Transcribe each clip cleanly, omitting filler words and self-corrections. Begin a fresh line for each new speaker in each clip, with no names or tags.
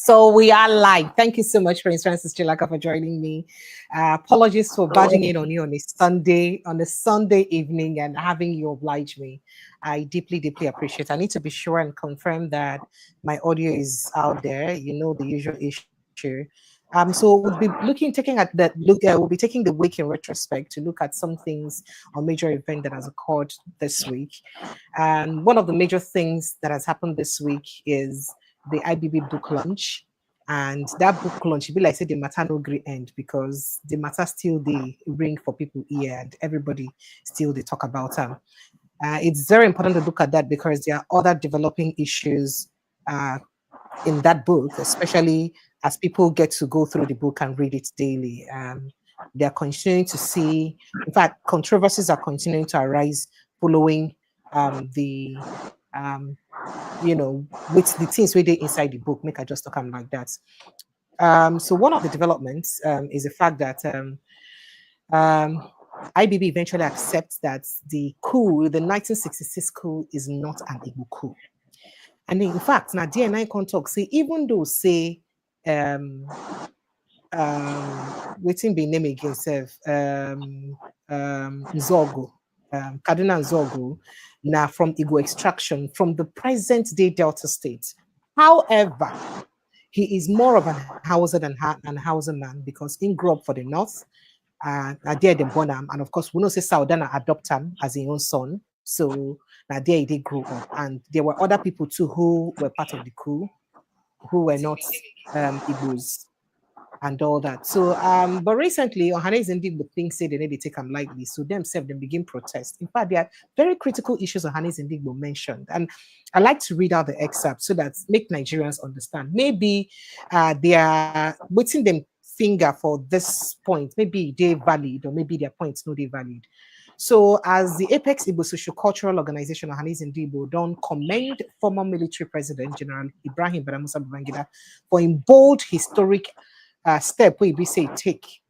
So we are live. Thank you so much, Francis Chilaka, for joining me. Apologies for barging in on you on a Sunday evening and having you oblige me. I deeply, deeply appreciate it. I need to be sure and confirm that my audio is out there. You know the usual issue. So we'll be we'll be taking the week in retrospect to look at some things or major event that has occurred this week. And one of the major things that has happened this week is the IBB book launch. And that book launch, be like I said, the matter no great end because the matter still the ring for people here and everybody still they talk about them. It's very important to look at that because there are other developing issues in that book, especially as people get to go through the book and read it daily. They are continuing to see, in fact, controversies are continuing to arise following the with the things we did inside the book, make I just talk like that. So one of the developments is the fact that IBB eventually accepts that the coup, the 1966 coup, is not an Igbo coup. And in fact, now DNI can talk, say, even though say waiting be name again, Nzogo, Cardinal Nzogo, now from Igbo extraction from the present day Delta state. However, he is more of an Hausa than an Hausa man because he grew up for the north. And there they born him, and of course we know say Saudana adopt him as his own son. So now there they grew up, and there were other people too who were part of the coup, who were not Igbos and all that. So, but recently, Ohanaeze Ndigbo things say they need to take them lightly. So themselves, they begin protest. In fact, there are very critical issues Ohanaeze Ndigbo mentioned. And I like to read out the excerpt so that make Nigerians understand. Maybe they are waiting them finger for this point. Maybe they valid or maybe their points no they valid. So as the Apex Igbo Socio-Cultural Organization, Ohanaeze Ndigbo don't commend former military president, General Ibrahim Babangida, for a bold historic step we be say take.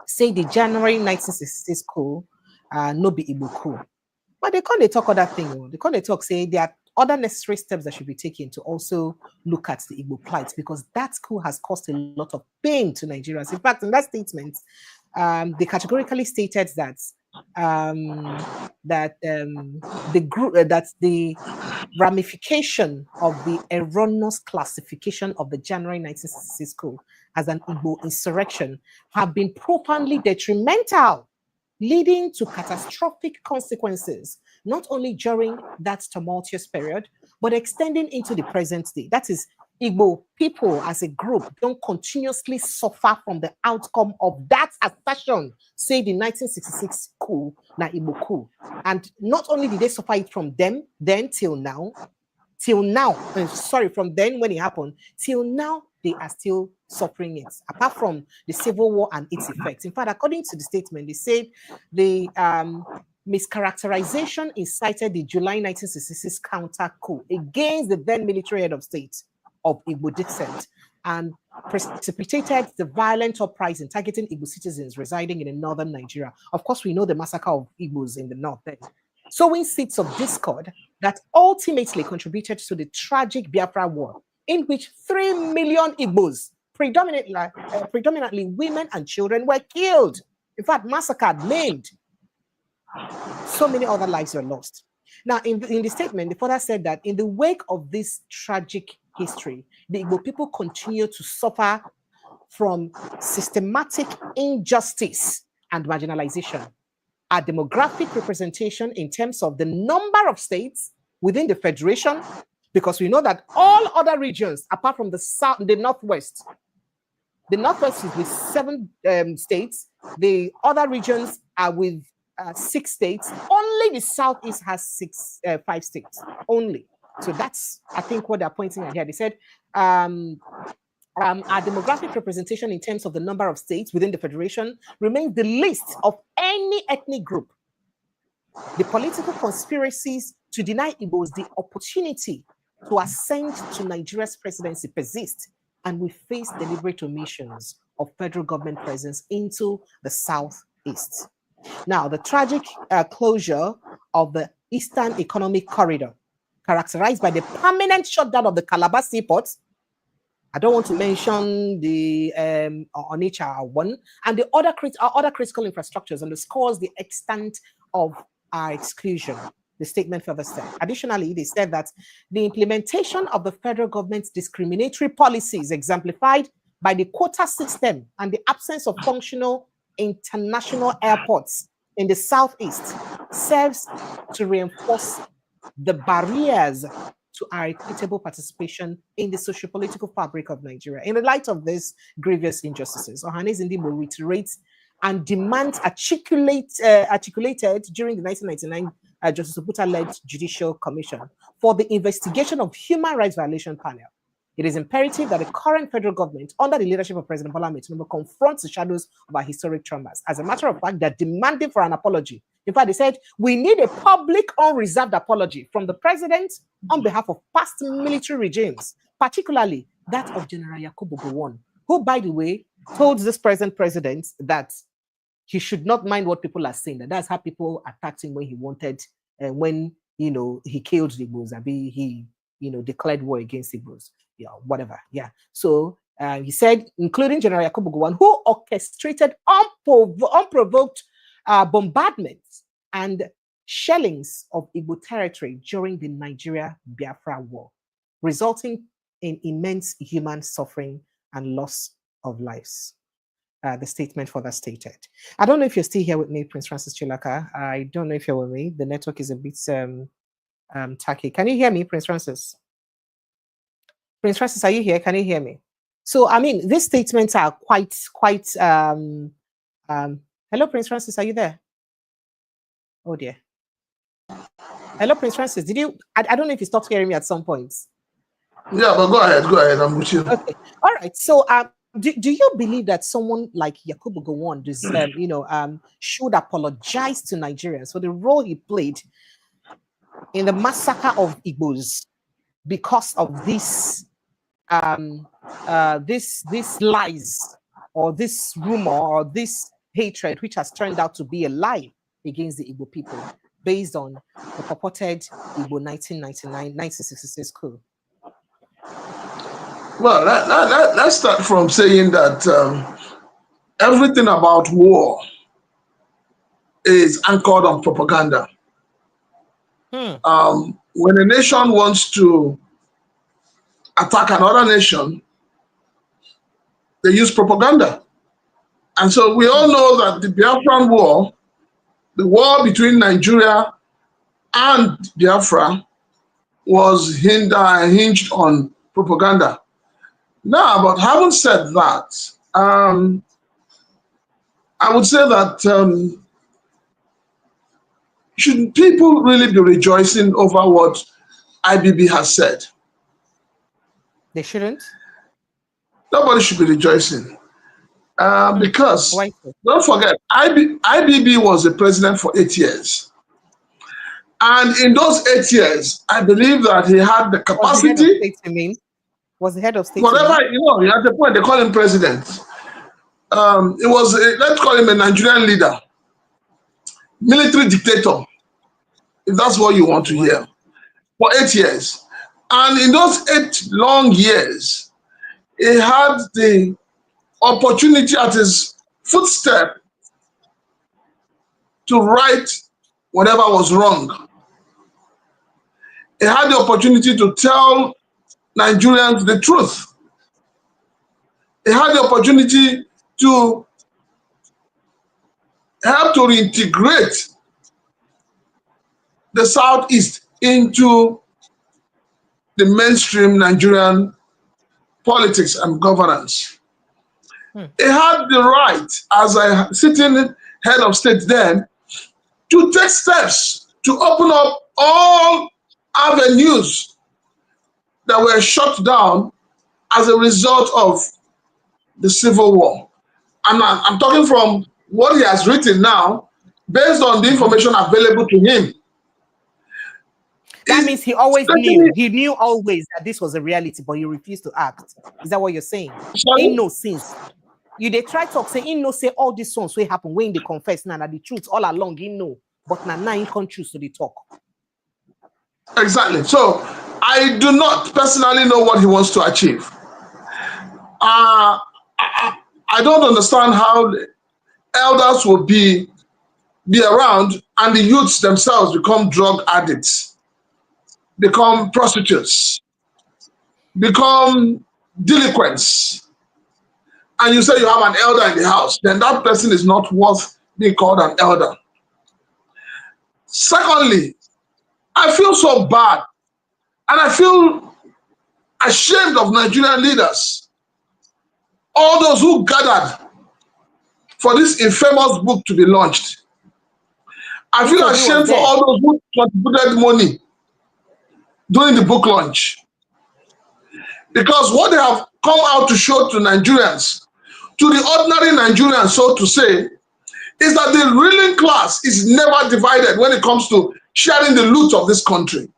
Say the January 1966 coup, no be Igbo coup. But they can't talk other thing. They can't talk, say there are other necessary steps that should be taken to also look at the Igbo plight because that coup has caused a lot of pain to Nigerians. In fact, in that statement, they categorically stated that the ramification of the erroneous classification of the January 1966 coup as an Igbo insurrection have been profoundly detrimental, leading to catastrophic consequences, not only during that tumultuous period, but extending into the present day. That is, Igbo people as a group don't continuously suffer from the outcome of that assertion, say the 1966 coup, na Igbo coup. And not only did they suffer it from them, then from then when it happened, till now, they are still suffering it, apart from the civil war and its effects. In fact, according to the statement, they said the mischaracterization incited the July 1966 counter coup against the then military head of state of Igbo descent and precipitated the violent uprising targeting Igbo citizens residing in northern Nigeria. Of course, we know the massacre of Igbos in the north then. Sowing seeds of discord that ultimately contributed to the tragic Biafra war, in which 3 million Igbos, predominantly women and children, were killed. In fact, massacred, maimed. So many other lives were lost. Now, in the statement, the father said that in the wake of this tragic history, the Igbo people continue to suffer from systematic injustice and marginalization. Our demographic representation in terms of the number of states within the federation, because we know that all other regions, apart from the south, the northwest is with 7 states. The other regions are with 6 states. Only the southeast has 5 states only. So that's, I think, what they're pointing at here. They said our demographic representation in terms of the number of states within the federation remains the least of any ethnic group. The political conspiracies to deny Igbos the opportunity to ascend to Nigeria's presidency persist, and we face deliberate omissions of federal government presence into the southeast. Now, the tragic closure of the Eastern Economic Corridor, characterized by the permanent shutdown of the Calabar seaport, I don't want to mention the Onitsha one, and the other critical infrastructures underscores the extent of our exclusion. The statement further said. Additionally, they said that the implementation of the federal government's discriminatory policies exemplified by the quota system and the absence of functional international airports in the Southeast serves to reinforce the barriers to our equitable participation in the socio-political fabric of Nigeria. In the light of these grievous injustices, Ohanaeze Ndigbo reiterates and demands articulated during the 1999 Justice Oputa-led Judicial Commission for the investigation of human rights violation panel. It is imperative that the current federal government, under the leadership of President Bola Ahmed Tinubu, confronts the shadows of our historic traumas. As a matter of fact, they're demanding for an apology. In fact, they said, we need a public, unreserved apology from the president on behalf of past military regimes, particularly that of General Yakubu Gowon, who, by the way, told this present president that he should not mind what people are saying, that's how people attacked him when he wanted, when, he killed the Igbos, he, declared war against Igbos. Whatever. Yeah. So he said, including General Yakubu Gowon, who orchestrated unprovoked bombardments and shellings of Igbo territory during the Nigeria-Biafra war, resulting in immense human suffering and loss of lives. The statement further stated. I don't know if you're still here with me, Prince Francis Chilaka. I don't know if you're with me. The network is a bit tacky. Can you hear me, Prince Francis? Prince Francis, are you here? Can you hear me? So, I mean, these statements are quite, hello, Prince Francis, are you there? Oh dear. Hello, Prince Francis, I don't know if you stopped hearing me at some point.
Yeah, but go ahead, I'm with you.
Okay, all right, so do you believe that someone like Yakubu Gowon should apologize to Nigerians for the role he played in the massacre of Igbos because of this lies or this rumor or this hatred, which has turned out to be a lie against the Igbo people based on the purported Igbo 1966 coup?
Well, let's start from saying that everything about war is anchored on propaganda. When a nation wants to attack another nation, they use propaganda. And so we all know that the Biafran War, the war between Nigeria and Biafra, was hinged on propaganda. Now, but having said that, I would say that should people really be rejoicing over what IBB has said? They
shouldn't.
Nobody should be rejoicing. Because, don't forget, IBB was the president for 8 years. And in those 8 years, I believe that he had the capacity.
Was the head of state?
Whatever, at the point, they call him president. It was, let's call him a Nigerian leader, military dictator, if that's what you want to hear, for 8 years. And in those 8 long years, he had the opportunity at his footstep to right whatever was wrong. He had the opportunity to tell Nigerians the truth. He had the opportunity to help to reintegrate the Southeast into the mainstream Nigerian politics and governance. He had the right, as a sitting head of state then, to take steps to open up all avenues that were shut down as a result of the Civil War. I'm talking from what he has written now, based on the information available to him.
That means he always knew. He knew always that this was a reality, but he refused to act. Is that what you're saying?
Sorry?
Ain't no sense. They try to say, ain't no say all these songs will happen when they confess now that the truth all along, he know. But now he can't choose to the talk.
Exactly. So I do not personally know what he wants to achieve. I don't understand how the elders will be around and the youths themselves become drug addicts, become prostitutes, become delinquents, and you say you have an elder in the house, then that person is not worth being called an elder. Secondly, I feel so bad and I feel ashamed of Nigerian leaders, all those who gathered for this infamous book to be launched. I feel ashamed for all those who contributed money during the book launch. Because what they have come out to show to Nigerians, to the ordinary Nigerians, so to say, is that the ruling class is never divided when it comes to sharing the loot of this country.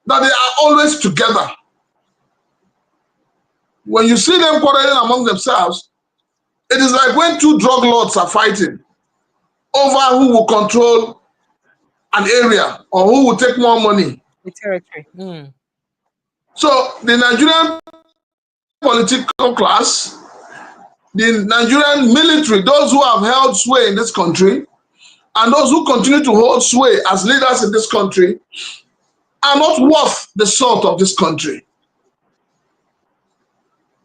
That they are always together. When you see them quarreling among themselves, it is like when two drug lords are fighting over who will control an area or who will take more money.
The territory. Mm.
So the Nigerian political class, the Nigerian military, those who have held sway in this country, and those who continue to hold sway as leaders in this country, are not worth the salt of this country.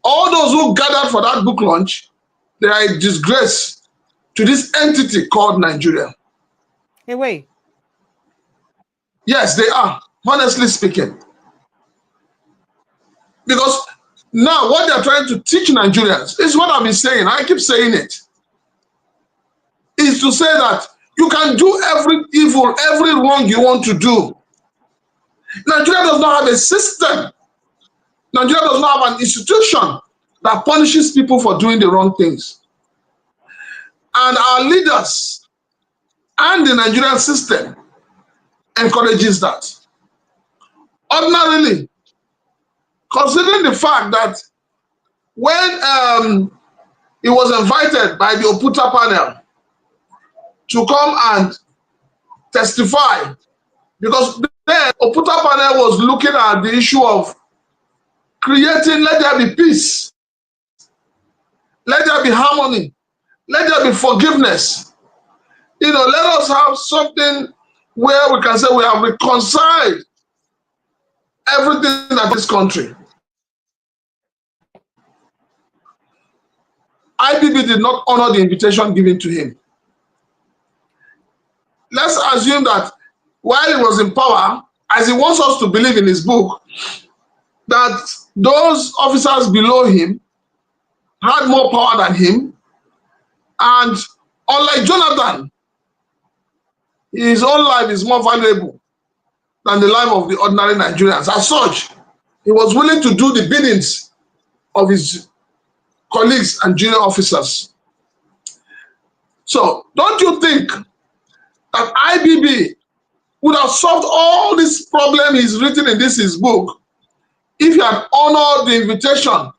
All those who gathered for that book launch, they are a disgrace to this entity called Nigeria.
Hey, wait.
Yes, they are, honestly speaking. Because now what they're trying to teach Nigerians is what I've been saying, I keep saying it, is to say that you can do every evil, every wrong you want to do. Nigeria does not have a system. Nigeria does not have an institution that punishes people for doing the wrong things. And our leaders and the Nigerian system encourages that. Ordinarily, considering the fact that when he was invited by the Oputa panel to come and testify, because then Oputa panel was looking at the issue of creating, let there be peace, let there be harmony, let there be forgiveness. You know, let us have something where we can say we have reconciled everything in this country. IBB did not honor the invitation given to him. Let's assume that while he was in power, as he wants us to believe in his book, that those officers below him had more power than him, and unlike Jonathan, his own life is more valuable than the life of the ordinary Nigerians. As such, he was willing to do the biddings of his colleagues and junior officers. So don't you think that IBB would have solved all this problem he's written in his book if he had honored the invitation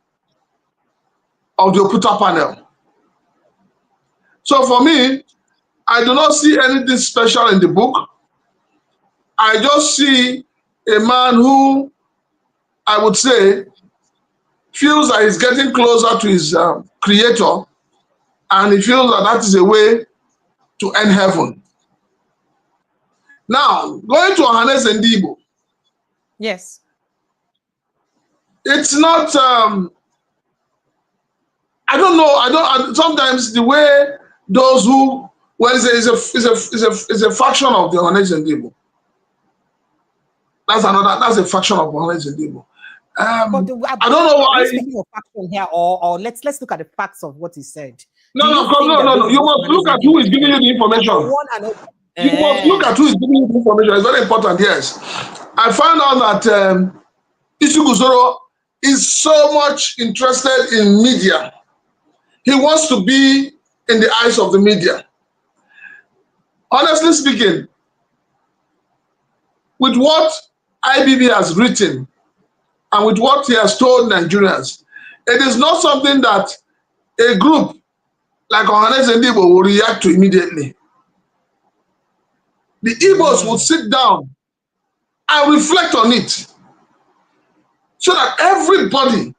of the Oputa panel? So for me, I do not see anything special in the book. I just see a man who, I would say, feels that he's getting closer to his creator, and he feels that that is a way to earn heaven. Now, going to Ohanaeze Ndigbo.
Yes.
It's not, I don't know, sometimes the way those who, well, it's a faction of the Ohanaeze Ndigbo. That's a faction of Ohanaeze Ndigbo. I don't know why.
Are you speaking of faction here, or let's look at the facts of what he said.
No. You must look at who is giving you the information. You must look at who is giving you the information. It's very important. Yes, I found out that Isuguzoro is so much interested in media. He wants to be in the eyes of the media. Honestly speaking, with what IBB has written and with what he has told Nigerians, it is not something that a group like Ohanaeze Ndigbo will react to immediately. The Igbos will sit down and reflect on it so that everybody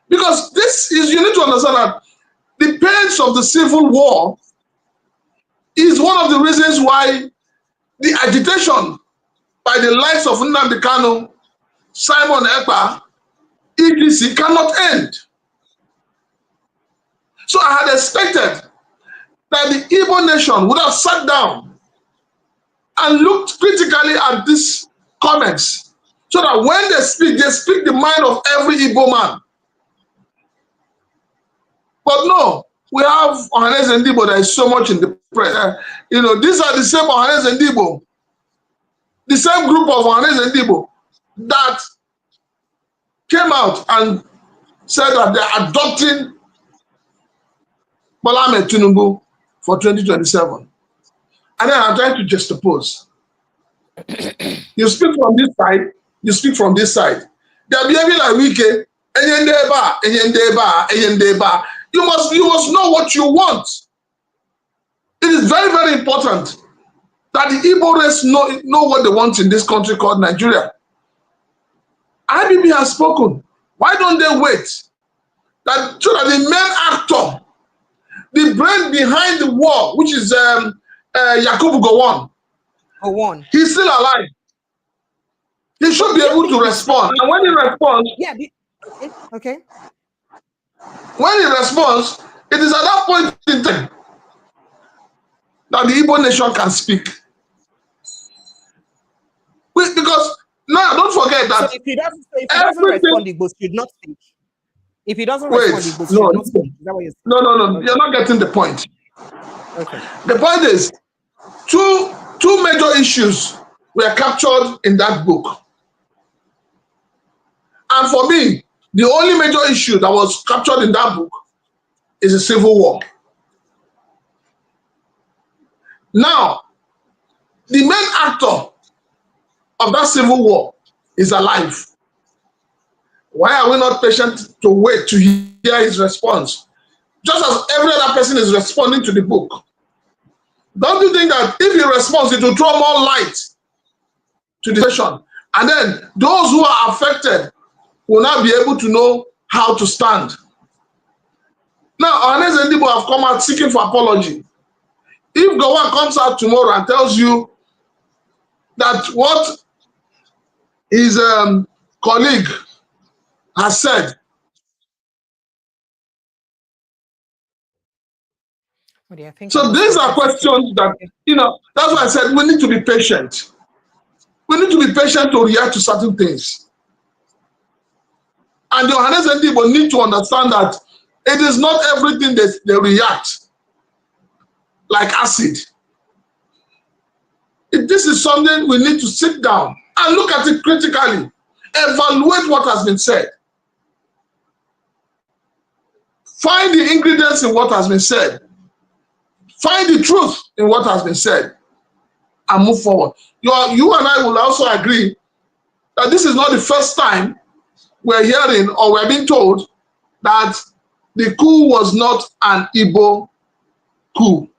Because this is, you need to understand that the pains of the civil war is one of the reasons why the agitation by the likes of Nnamdi Kanu, Simon Ekpa, etc. cannot end. So I had expected that the Igbo nation would have sat down and looked critically at these comments, so that when they speak the mind of every Igbo man. But no, we have Ohanaeze Ndigbo that is so much in the press. These are the same Ohanaeze Ndigbo, the same group of Ohanaeze Ndigbo that came out and said that they are adopting Bola Ahmed Tinubu for 2027. And then I'm trying to juxtapose. You speak from this side, you speak from this side. They are behaving like Wike. You must know what you want. It is very, very important that the Igbo race know what they want in this country called Nigeria. IBB has spoken. Why don't they wait? So that the main actor, the brain behind the war, which is Yakubu Gowon, he's still alive. He should be able to respond. And when he responds,
okay.
When he responds, it is at that point in time that the Igbo nation can speak. Because now, don't forget that.
So if he doesn't respond, Igbo should not speak. If he doesn't respond, Igbo should not speak. Is that what you're saying?
No. Okay. You're not getting the point.
Okay.
The point is, two major issues were captured in that book. And for me, the only major issue that was captured in that book is the civil war. Now, the main actor of that civil war is alive. Why are we not patient to wait to hear his response? Just as every other person is responding to the book. Don't you think that if he responds, it will throw more light to the situation? And then those who are affected will not be able to know how to stand. Now, Ohanaeze Ndigbo have come out seeking for apology. If Gowon comes out tomorrow and tells you that what his colleague has said, so these are questions that, that's why I said we need to be patient. We need to be patient to react to certain things. And the Ohanaeze Ndigbo need to understand that it is not everything that they react like acid. This is something we need to sit down and look at it critically, evaluate what has been said, find the ingredients in what has been said, find the truth in what has been said, and move forward. You and I will also agree that this is not the first time we're hearing or we're being told that the coup was not an Igbo coup.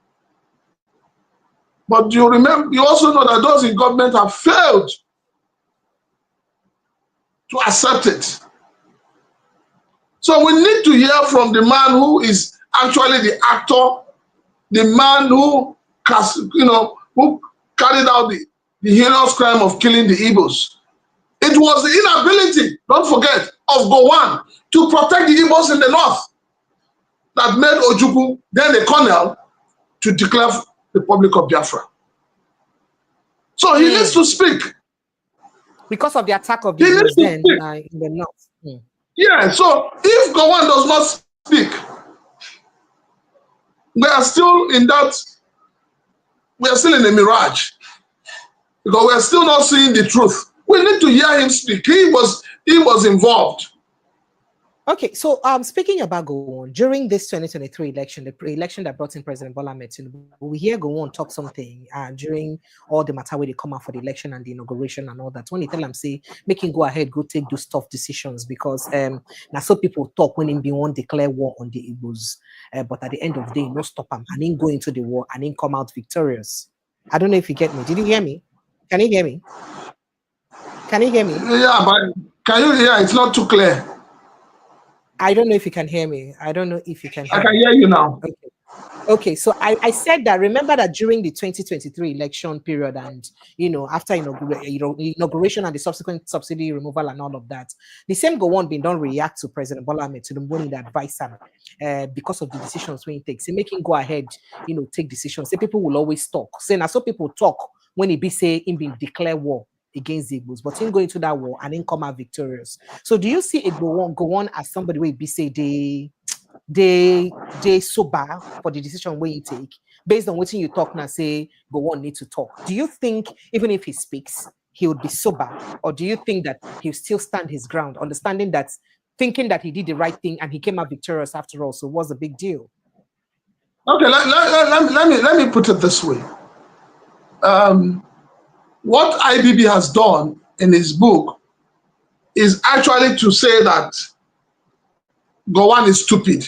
But you also know that those in government have failed to accept it. So we need to hear from the man who is actually the actor, the man who carried out the heinous crime of killing the Igbos. It was the inability, don't forget, of Gowon to protect the Igbos in the north that made Ojukwu, then the colonel, to declare the Republic of Biafra. So he needs to speak.
Because of the attack of the Igbos then in the north.
Yeah, so if Gowon does not speak, we are still in a mirage. Because we are still not seeing the truth. We need to hear him speak. He was involved.
Okay, so speaking about Gowon, during this 2023 election, the election that brought in President Bola Ahmed Tinubu, we hear Gowon talk something during all the matter where they come out for the election and the inauguration and all that. When they tell them, say, make him go ahead, go take those tough decisions, because now so people talk when him be one declare war on the Igbos, but at the end of the day, no stop him and then go into the war and then come out victorious. I don't know if you get me. Did you hear me? Can you hear me? Can you hear me?
Yeah, but can you hear? It's not too clear.
I don't know if you can hear me. I don't know if you can
I
hear
can
me.
hear you now.
Okay. Okay, so I said that, remember that during the 2023 election period and, after inauguration and the subsequent subsidy removal and all of that, the same Gowon bin don't react to President Bola Ahmed Tinubu when he advise him because of the decisions when he takes. He make him go ahead, take decisions. Say people will always talk. Say now, so people talk when he be say him being declare war against the Igbos, but him go into that war and then come out victorious. So do you see Igbo Gowon as somebody where he be say they sober for the decision when you take based on what you talk now, say Gowon need to talk? Do you think even if he speaks he would be sober, or do you think that he'll still stand his ground, understanding that, thinking that he did the right thing and he came out victorious after all, so what's the big deal?
Okay, let me put it this way. What IBB has done in his book is actually to say that Gowon is stupid.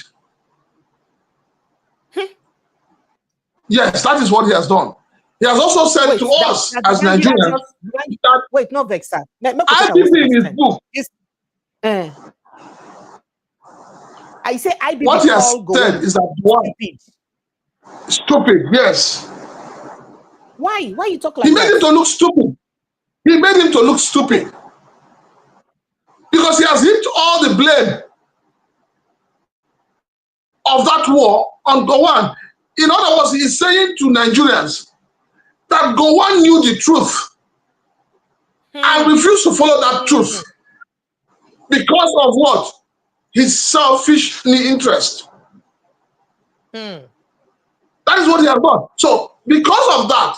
Yes, that is what he has done. He has also said to us as Nigerians that
wait, not vex that.
IBB in his book.
I say IBB
what he has said is that stupid. Yes.
Why you talk like
that? He made him to look stupid. He made him to look stupid because he has heaped all the blame of that war on Gowon. In other words, he is saying to Nigerians that Gowon knew the truth and refused to follow that truth because of what? His selfish interest. That is what he has done. So, because of that,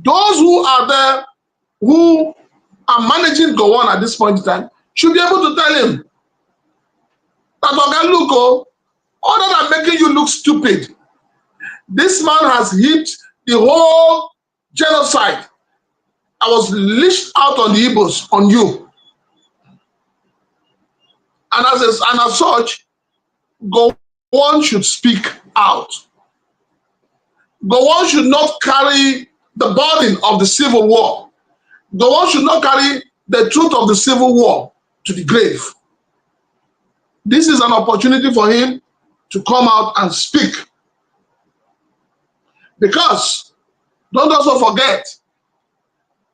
those who are there, who are managing Gowon at this point in time, should be able to tell him that, okay, look, other than making you look stupid, this man has heaped the whole genocide I was leashed out on the Igbos on you. And as such, Gowon should speak out. Gowon should not carry the burden of the civil war. Gowon should not carry the truth of the civil war to the grave. This is an opportunity for him to come out and speak. Because don't also forget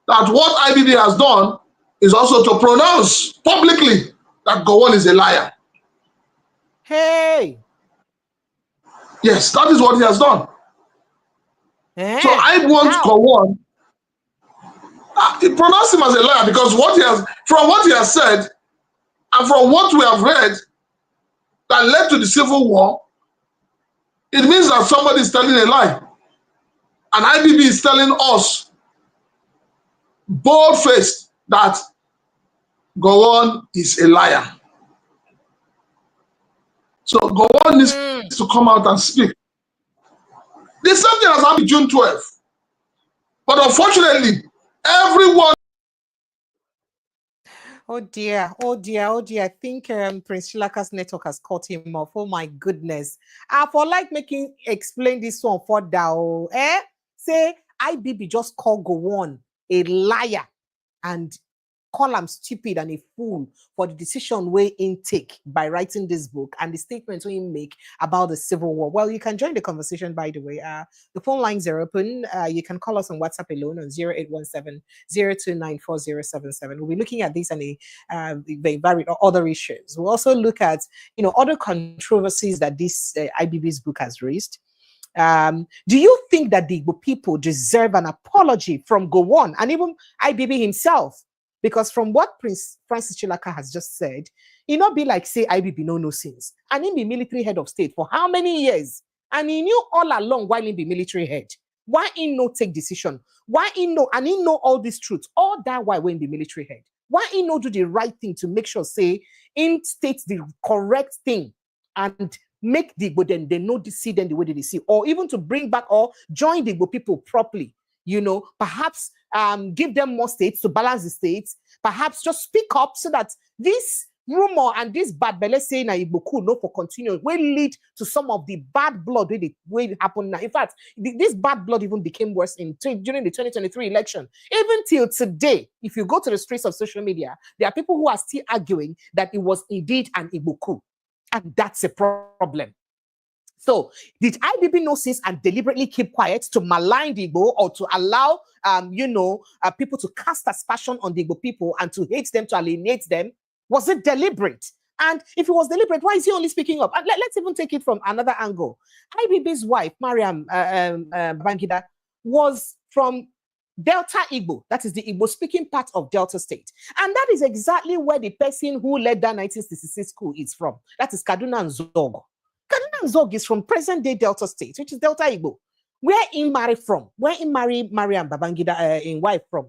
that what IBB has done is also to pronounce publicly that Gowon is a liar.
Hey!
Yes, that is what he has done. So I want Gowon. He pronounced him as a liar because from what he has said and from what we have read that led to the civil war, it means that somebody is telling a lie. And IBB is telling us bold-faced that Gowon is a liar. So Gowon needs to come out and speak. The same thing has happened June 12th. But unfortunately, everyone.
Oh dear. I think Prince Shilaka's network has caught him off. Oh my goodness. For like explain this one for Dao. Say IBB just call Gowon a liar and call him stupid and a fool for the decision way in take by writing this book and the statements we make about the civil war. Well, you can join the conversation, by the way. The phone lines are open. You can call us on WhatsApp alone on 0817-0294077. We'll be looking at this and varied other issues. We'll also look at other controversies that this IBB's book has raised. Do you think that the Igbo people deserve an apology from Gowon and even IBB himself? Because from what Prince Francis Chilaka has just said, he not be like, say, IBB no sins. And he be military head of state for how many years? And he knew all along why he be military head. Why he no take decision? Why he know, and he know all this truth, all that why when be military head? Why he no do the right thing to make sure, say, in state the correct thing and make the Igbo then they know see them the way they see, or even to bring back or join the Igbo people properly. Perhaps give them more states to balance the states, perhaps just speak up so that this rumor and this bad belle saying na Igbo coup no for continue will lead to some of the bad blood will happen now. In fact, this bad blood even became worse during the 2023 election. Even till today, if you go to the streets of social media, there are people who are still arguing that it was indeed an Igbo coup, and that's a problem. So, did IBB know since and deliberately keep quiet to malign the Igbo or to allow, people to cast aspersion on the Igbo people and to hate them, to alienate them? Was it deliberate? And if it was deliberate, why is he only speaking up? And let's even take it from another angle. IBB's wife, Ibrahim Babangida, was from Delta Igbo, that is the Igbo-speaking part of Delta State. And that is exactly where the person who led that 1966 coup is from. That is Kaduna Nzogo. Kaduna Nzogo is from present-day Delta State, which is Delta Igbo. Where he married from? Where he married Mariam Babangida in wife from?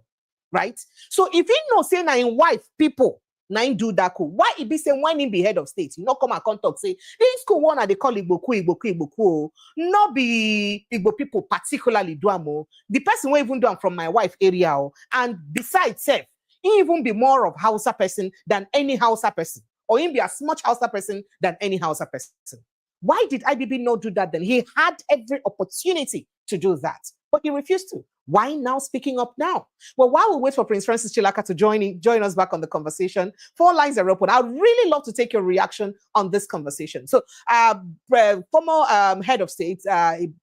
Right? So if he knows saying that in wife people, nine do that coup, why he be saying when he be head of state? You not come and contact say, this coup one they call Igbo coup, not be Igbo people particularly do amo. The person will even do from my wife area, and besides self, he even be more of Hausa person than any Hausa person, or he be as much Hausa person than any Hausa person. Why did IBB not do that then? He had every opportunity to do that, but he refused to. Why now speaking up now? Well, while we wait for Prince Francis Chilaka to join us back on the conversation, 4 lines are open. I'd really love to take your reaction on this conversation. So, former head of state,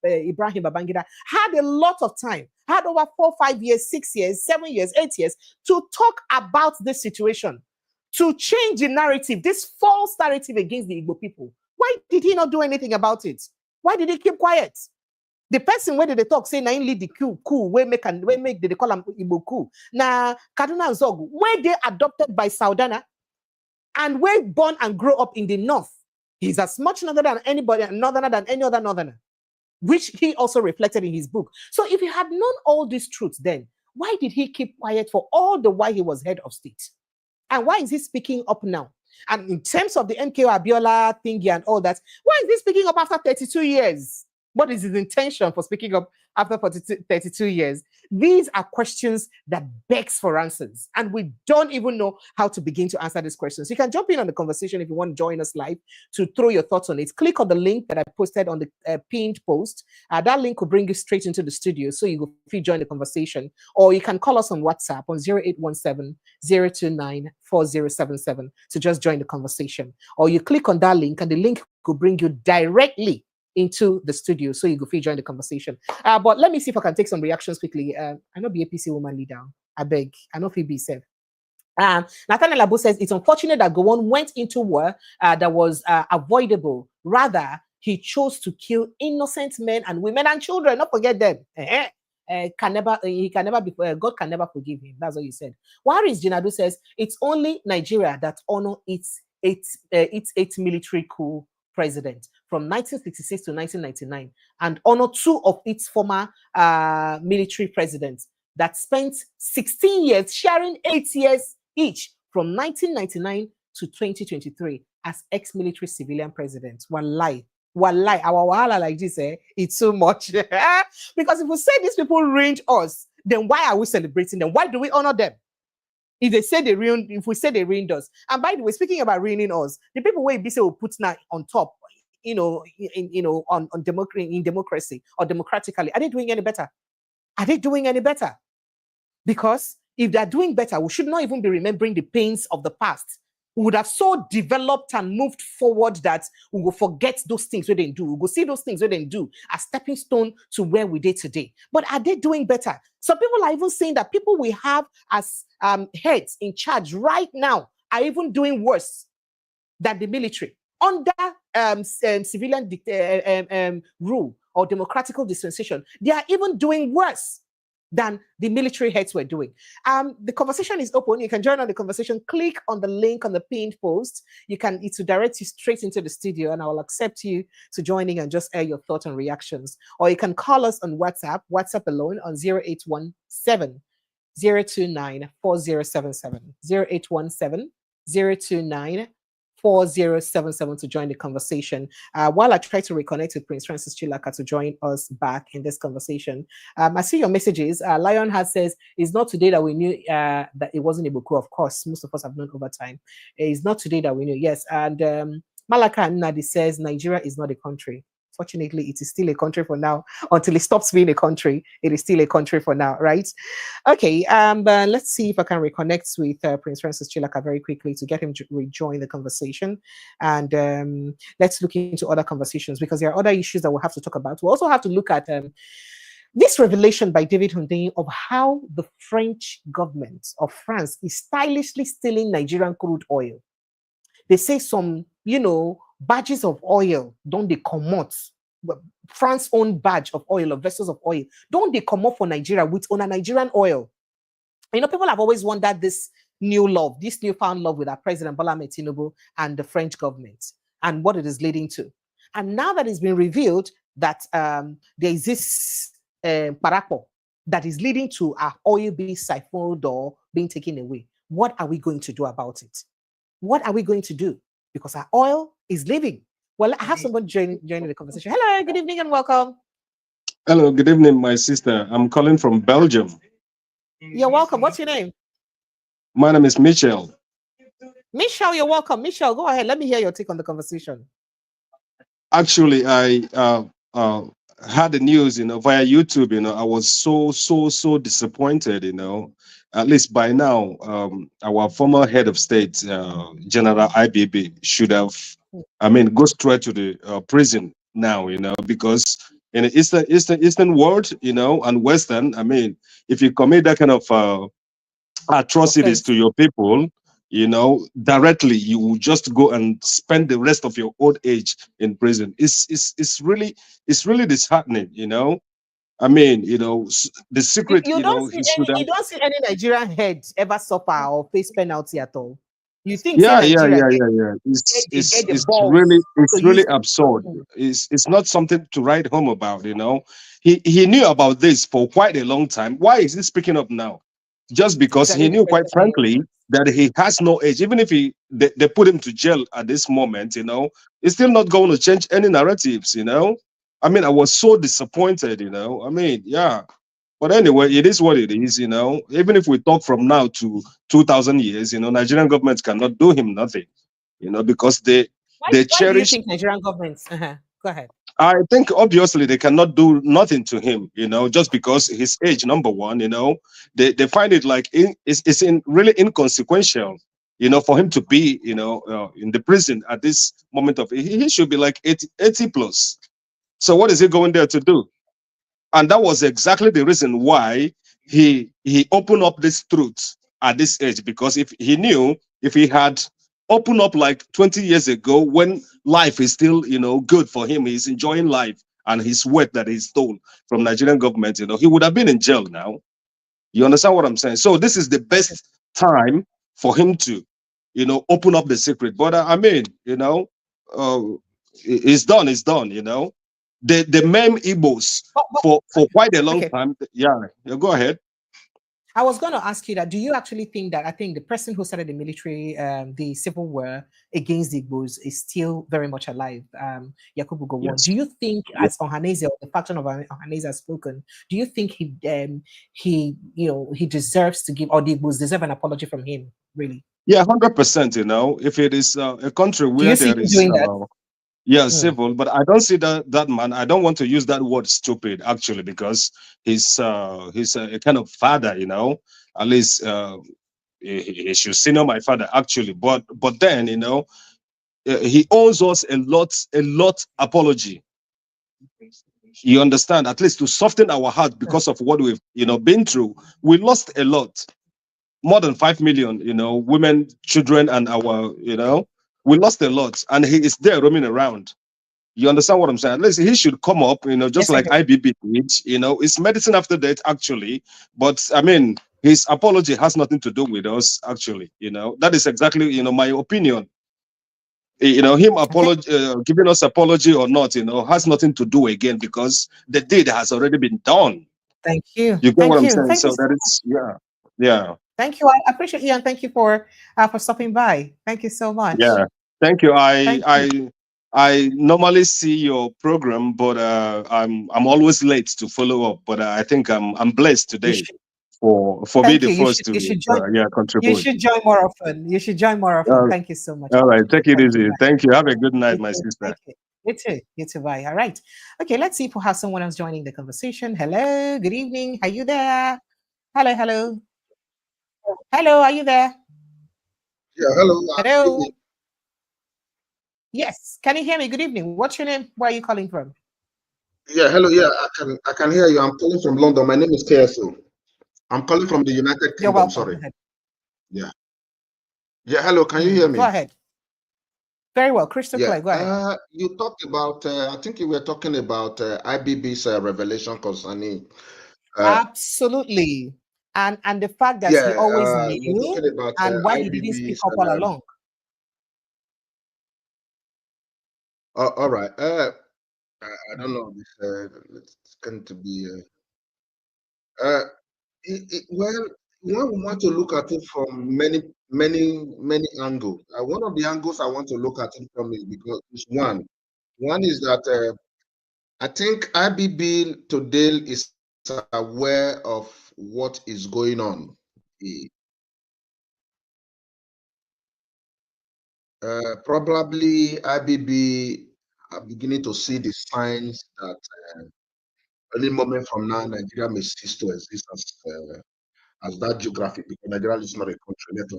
Ibrahim Babangida, had a lot of time, had over 4, 5 years, 6 years, 7 years, 8 years to talk about this situation, to change the narrative, this false narrative against the Igbo people. Why did he not do anything about it? Why did he keep quiet? The person where they talk say na in lead the coup where make they call him Igbo coup. Na Kaduna Nzogu, where they adopted by Saudana and where born and grow up in the north. He's as much northerner than anybody, northerner than any other northerner, which he also reflected in his book. So if he had known all these truths then, why did he keep quiet for all the while he was head of state? And why is he speaking up now? And in terms of the MKO Abiola thingy and all that, why is he speaking up after 32 years? What is his intention for speaking up after 32 years? These are questions that begs for answers, and we don't even know how to begin to answer these questions. You can jump in on the conversation if you want to join us live to throw your thoughts on it. Click on the link that I posted on the pinned post. That link will bring you straight into the studio, so you will join the conversation. Or you can call us on WhatsApp on 0817-029-4077 to just join the conversation. Or you click on that link, and the link will bring you directly into the studio, so you go join the conversation. But let me see if I can take some reactions quickly. I know the APC woman leader. I beg. I know Phoebe said. Nathaniel Abu says it's unfortunate that Gowon went into war that was avoidable. Rather, he chose to kill innocent men and women and children. Not forget them. God can never forgive him. That's what you said. Waris Jinadu says it's only Nigeria that honor its military coup president from 1966 to 1999, and honor 2 of its former military presidents that spent 16 years sharing 8 years each from 1999 to 2023 as ex-military civilian presidents. Wallahi, our wahala like this, it's so much. Because if we say these people ruined us, then why are we celebrating them? Why do we honor them? If we say they ruined us. And by the way, speaking about ruining us, the people where BC will put now on top, on democracy or democratically, are they doing any better? Are they doing any better? Because if they're doing better, we should not even be remembering the pains of the past. We would have so developed and moved forward that we will forget those things where they do. We will see those things where they do as stepping stone to where we did today. But are they doing better? Some people are even saying that people we have as heads in charge right now are even doing worse than the military under civilian rule or democratical dispensation. They are even doing worse than the military heads were doing. The conversation is open. You can join on the conversation. Click on the link on the pinned post. It will direct you straight into the studio, and I will accept you to joining and just air your thoughts and reactions. Or you can call us on WhatsApp alone on 0817 029 4077. 0817 029 4077 to join the conversation. While I try to reconnect with Prince Francis Chilaka to join us back in this conversation, I see your messages. Lionheart says, it's not today that we knew that it wasn't a Coup. Of course, most of us have known over time. It's not today that we knew. Yes. And Malaka Nadi says, Nigeria is not a country. Fortunately, it is still a country for now. Until it stops being a country, it is still a country for now, right? Okay, let's see if I can reconnect with Prince Francis Chilaka very quickly to get him to rejoin the conversation. And let's look into other conversations, because there are other issues that we'll have to talk about. We'll also have to look at this revelation by David Hundeyin of how the French government of France is stylishly stealing Nigerian crude oil. They say some, badges of oil, don't they come out? France own badge of oil, of vessels of oil, don't they come up for Nigeria with on a Nigerian oil? People have always wondered this newfound love with our President Bola Ahmed Tinubu and the French government, and what it is leading to. And now that it's been revealed that there is this parapo that is leading to our oil being siphoned or being taken away, what are we going to do about it? What are we going to do? Because our oil is leaving. Well, I have someone joining the conversation. Hello, good evening and welcome.
Hello, good evening, my sister. I'm calling from Belgium.
You're welcome. What's your name?
My name is Michel.
Michel, you're welcome. Michel, go ahead. Let me hear your take on the conversation.
Actually, I had the news, via YouTube. I was so disappointed. At least by now, our former head of state, General IBB, should have, go straight to the prison now. Because in the Eastern world, and Western, if you commit that kind of atrocities to your people, directly, you will just go and spend the rest of your old age in prison. It's really disheartening. The secret,
you don't see any Nigerian head ever suffer or face penalty at all. You think
yeah. It's really absurd. It's not something to write home about. He knew about this for quite a long time. Why is he speaking up now? Just because he knew, quite frankly, that he has no age. Even if they put him to jail at this moment, it's still not going to change any narratives. I was so disappointed. Yeah. But anyway, it is what it is. Even if we talk from now to 2,000 years, Nigerian governments cannot do him nothing. Because they cherish.
Why do you think Nigerian governments? Go ahead.
I think obviously they cannot do nothing to him, just because his age, number one, they find it like it's really inconsequential, for him to be, in the prison at this moment of, he should be like 80 plus. So what is he going there to do? And that was exactly the reason why he opened up this truth at this age, because if he knew, if he had opened up like 20 years ago, when life is still, good for him, he's enjoying life and his wealth that he stole from Nigerian government, he would have been in jail now. You understand what I'm saying? So this is the best time for him to, open up the secret. But it's done. It's done. The meme Igbos for quite a long time. Yeah, go ahead.
I was going to ask you that. Do you actually think that? I think the person who started the military, the civil war against the Igbos, is still very much alive. Yakubu Gowon. Yes. Do you think, as Ohanaeze, or the faction of Ohanaeze has spoken, do you think he deserves to give, or the Igbos deserve an apology from him? Really?
Yeah, 100%. If it is a country where there is civil, but I don't see that man. I don't want to use that word stupid, actually, because he's a kind of father, at least he should senior my father, actually. But then, he owes us a lot apology. You understand? At least to soften our heart because of what we've been through. We lost a lot, more than 5 million, women, children, and our we lost a lot, and he is there roaming around. You understand what I'm saying? At least he should come up, just like IBB did. It's medicine after death, actually. But his apology has nothing to do with us, actually. That is exactly, my opinion. Him giving us apology or not, has nothing to do again, because the deed has already been done.
Thank you.
You get what I'm saying? So that is, yeah.
Thank you. I appreciate you, and thank you for stopping by. Thank you so much.
Yeah. Thank you.
Thank you.
I normally see your program, but I'm always late to follow up. But I think I'm blessed
You
today
should,
for being
thank
the
you.
first to
You should join.
yeah
You
contribute.
should join more often. You should join more often.
Uh,
Thank you so much.
all right, take it
Thank you.
easy.
Bye.
Thank you. Have a good night,
You
my
too.
sister.
Thank you. You too. You too. Bye. All right. Okay, let's see if we have someone else joining the conversation. Hello. Good evening. Are you there? Hello. Hello. Hello. Are you there?
Yeah, hello. Good
Hello.
evening.
Yes. Can you hear me? Good evening. What's your name? Where are you calling from?
Yeah, hello. Yeah, I can hear you. I'm calling from London. My name is KSO. I'm calling from the United
You're
Kingdom.
welcome. Go
Sorry.
ahead.
Yeah. Yeah, hello. Can you hear
Go
me?
ahead. Very well. Crystal
Yeah.
clear. Go ahead.
You talked about. I think you were talking about IBB's revelation concerning.
Absolutely. And the fact that he
Yeah.
always
You were
knew
talking about
and why he didn't speak
IBB's.
up all along.
All right. I don't know. It's going to be. Uh, well, one want to look at it from many angles. One of the angles I want to look at it from is because it's one is that I think IBB today is aware of what is going on. Probably IBB are beginning to see the signs that any moment from now Nigeria may cease to exist as that geography, because Nigeria is not a country. Let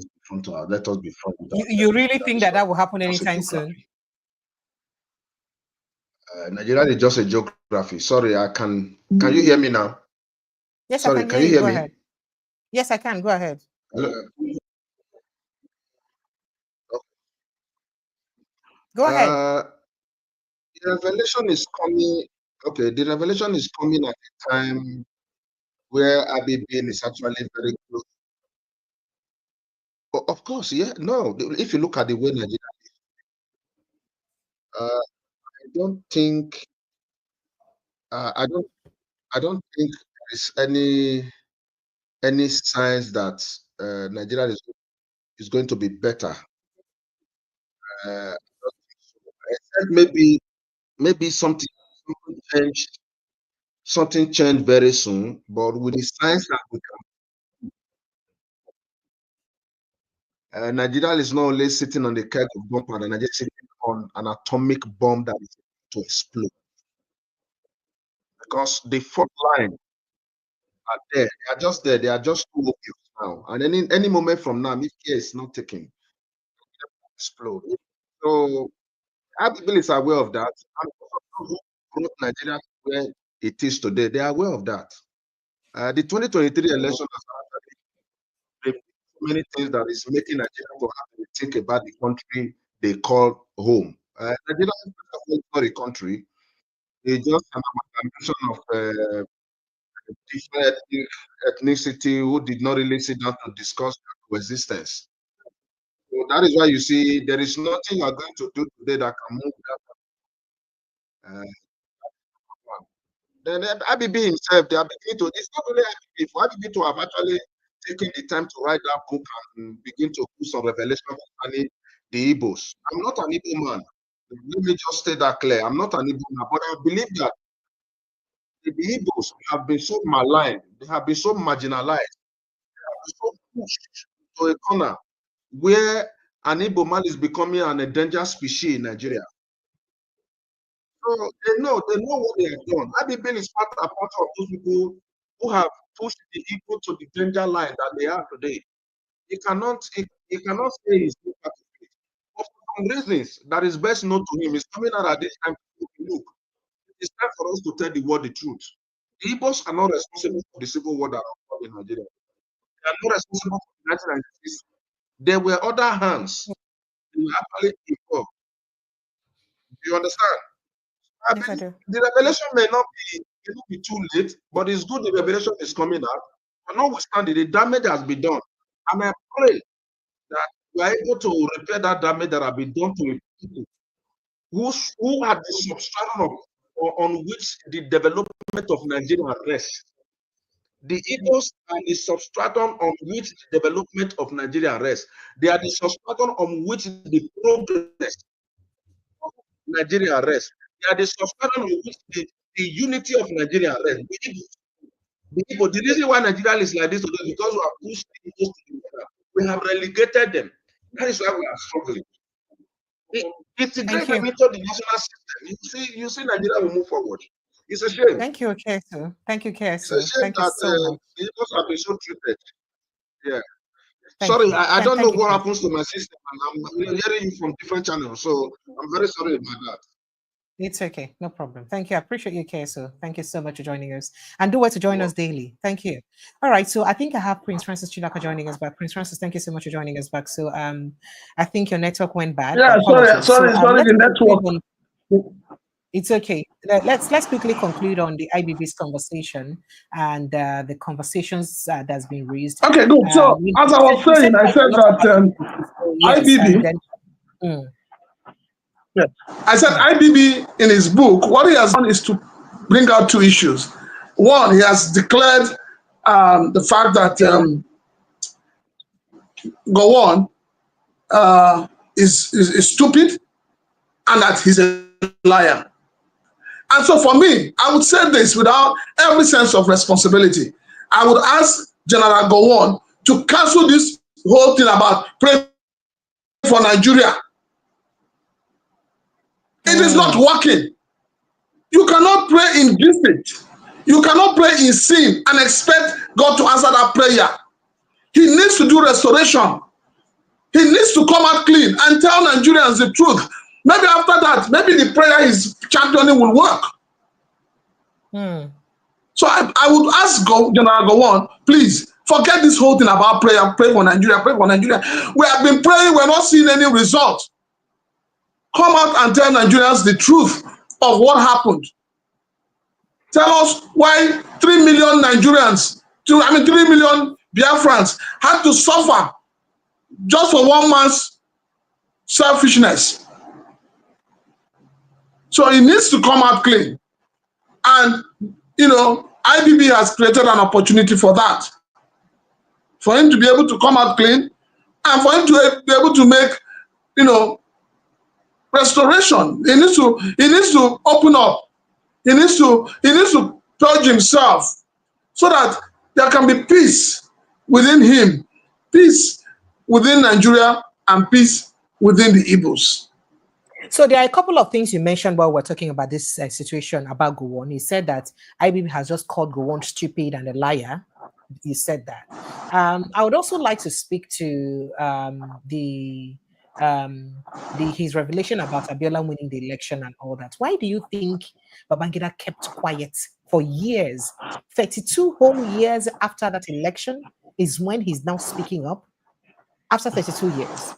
us be front with ourselves.
You really
Nigeria
think
is
that
not
that will happen
just a
anytime soon?
geography. Nigeria is just a geography. Sorry, can you hear me now?
Yes, I
Sorry,
can
can
hear
you
you.
hear
Go
me?
ahead. Yes, I can. Go ahead.
Hello?
Go ahead.
The revelation is coming. Okay, the revelation is coming at a time where Abibin is actually very close. Of course, yeah. No, if you look at the way Nigeria, I don't think, uh, I don't, I don't think there is any signs that Nigeria is going to be better. Uh, except maybe changed, something changed very soon. But with the signs that we can, Nigeria is not only sitting on the keg of gunpowder, Nigeria is sitting on an atomic bomb that is to explode. Because the front line are there. They are just there. They are just too obvious now. And any moment from now, if care is not taken, explode. So Abigail is aware of that. And who brought Nigeria to where it is today, they are aware of that. The 2023 election has actually revealed so many things that is making Nigeria to have to think about the country they call home. Nigeria is not a country. It's just an amalgamation of different ethnicity who did not really sit down to discuss their coexistence. So that is why you see there is nothing you are going to do today that can move that. Then IBB himself, they are beginning to, it's not only IBB, for IBB to have actually taken the time to write that book and begin to do some revelation concerning the Igbos. I'm not an Igbo man. Let me just say that clear. I'm not an Igbo man, but I believe that the Igbos have been so maligned, they have been so marginalized, so pushed to a corner where an Igbo man is becoming an endangered species in Nigeria. So they know what they have done. Abibil is part of those people who have pushed the Igbo to the danger line that they are today. He cannot say he's not part of it. But for some reasons that is best known to him, is coming out at this time to look. It's time for us to tell the world the truth. The Igbos are not responsible for the civil war that occurred in Nigeria. They are not responsible for the 1996. There were other hands who were actually involved. Do you understand? I
Yes, I
believe
do.
the revelation may not be too late, but it's good the revelation is coming out. But notwithstanding, the damage has been done. And I pray that we are able to repair that damage that has been done to people who are the substratum on which the development of Nigeria rests. The Igbos are the substratum on which the development of Nigeria rests. They are the substratum on which the progress of Nigeria rests. They are the substratum on which the unity of Nigeria rests. The reason why Nigeria is like this today is because we have pushed the Igbos together. We have relegated them. That is why we are struggling. Integrate them into the national system. You see Nigeria will move forward. It's a shame.
Thank you, Kesu. Thank you, Kesu.
It's a shame
Thank you so much.
the Igbos have been so treated. Yeah. Sorry, I don't know what happens to my system, and I'm hearing you from different channels, so I'm very sorry about that.
It's okay, no problem. Thank you. I appreciate you, Kesu. Thank you so much for joining us. And do well to join us daily. Thank you. All right, so I think I have Prince Francis Chilaka joining us back. Prince Francis, thank you so much for joining us back. So I think your network went bad.
Yeah, sorry, the network.
It's okay. Let's quickly conclude on the IBB's conversation and the conversations that's been raised.
Okay, good. So as I was saying, I said that IBB. Yeah. I said IBB in his book, what he has done is to bring out two issues. One, he has declared the fact that Gowon is stupid and that he's a liar. And so for me, I would say this without every sense of responsibility. I would ask General Gowon to cancel this whole thing about praying for Nigeria. It is not working. You cannot pray in defeat. You cannot pray in sin and expect God to answer that prayer. He needs to do restoration. He needs to come out clean and tell Nigerians the truth. Maybe after that, maybe the prayer he's championing will work. So I would ask General Gowon, please, forget this whole thing about prayer. Pray for Nigeria, pray for Nigeria. We have been praying, we're not seeing any result. Come out and tell Nigerians the truth of what happened. Tell us why 3 million Nigerians, 3 million Biafrans had to suffer just for one man's selfishness. So he needs to come out clean. And, IBB has created an opportunity for that. For him to be able to come out clean and for him to be able to make, restoration. He needs to open up. He needs to purge himself so that there can be peace within him, peace within Nigeria, and peace within the Igbos.
So there are a couple of things you mentioned while we're talking about this situation about Gowon. He said that IBB has just called Gowon stupid and a liar. He said that. I would also like to speak to his revelation about Abiola winning the election and all that. Why do you think Babangida kept quiet for years? 32 whole years after that election is when he's now speaking up. After 32 years.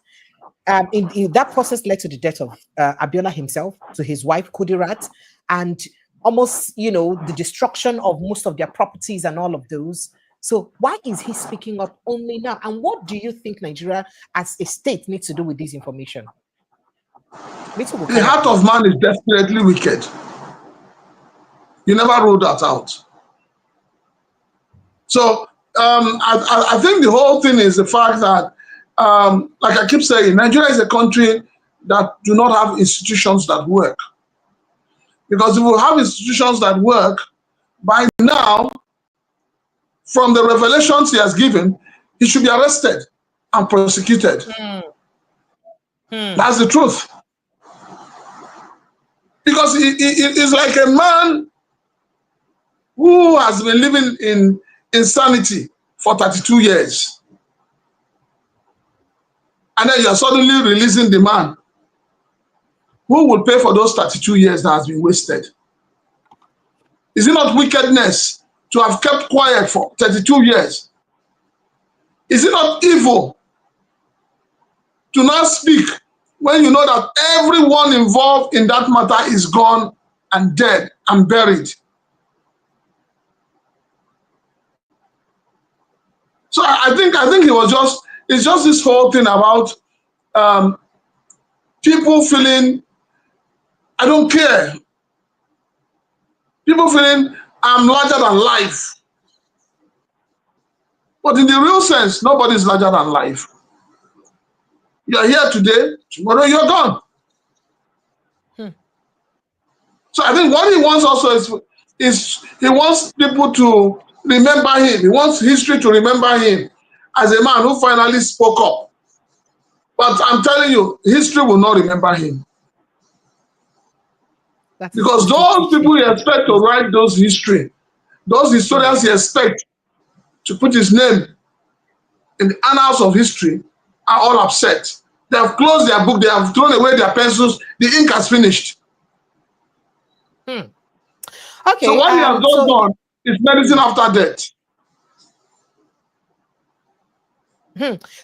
In that process led to the death of Abiola himself, to his wife Kudirat, and almost, the destruction of most of their properties and all of those. So why is he speaking up only now? And what do you think Nigeria as a state needs to do with this information?
The heart of man is desperately wicked. You never ruled that out. So I think the whole thing is the fact that, like I keep saying, Nigeria is a country that do not have institutions that work. Because if we have institutions that work, by now, from the revelations he has given, he should be arrested and prosecuted. That's the truth. Because he is like a man who has been living in insanity for 32 years. And then you're suddenly releasing the man. Who will pay for those 32 years that has been wasted? Is it not wickedness to have kept quiet for 32 years? Is it not evil to not speak when you know that everyone involved in that matter is gone and dead and buried? So I think it's just this whole thing about people feeling, I don't care. People feeling I'm larger than life. But in the real sense, nobody is larger than life. You are here today, tomorrow you're gone. So I think what he wants also is he wants people to remember him. He wants history to remember him as a man who finally spoke up. But I'm telling you, history will not remember him. Because those people you expect to write those history, those historians you expect to put his name in the annals of history are all upset. They have closed their book, they have thrown away their pencils, the ink has finished.
Okay.
So what he has done is medicine after death.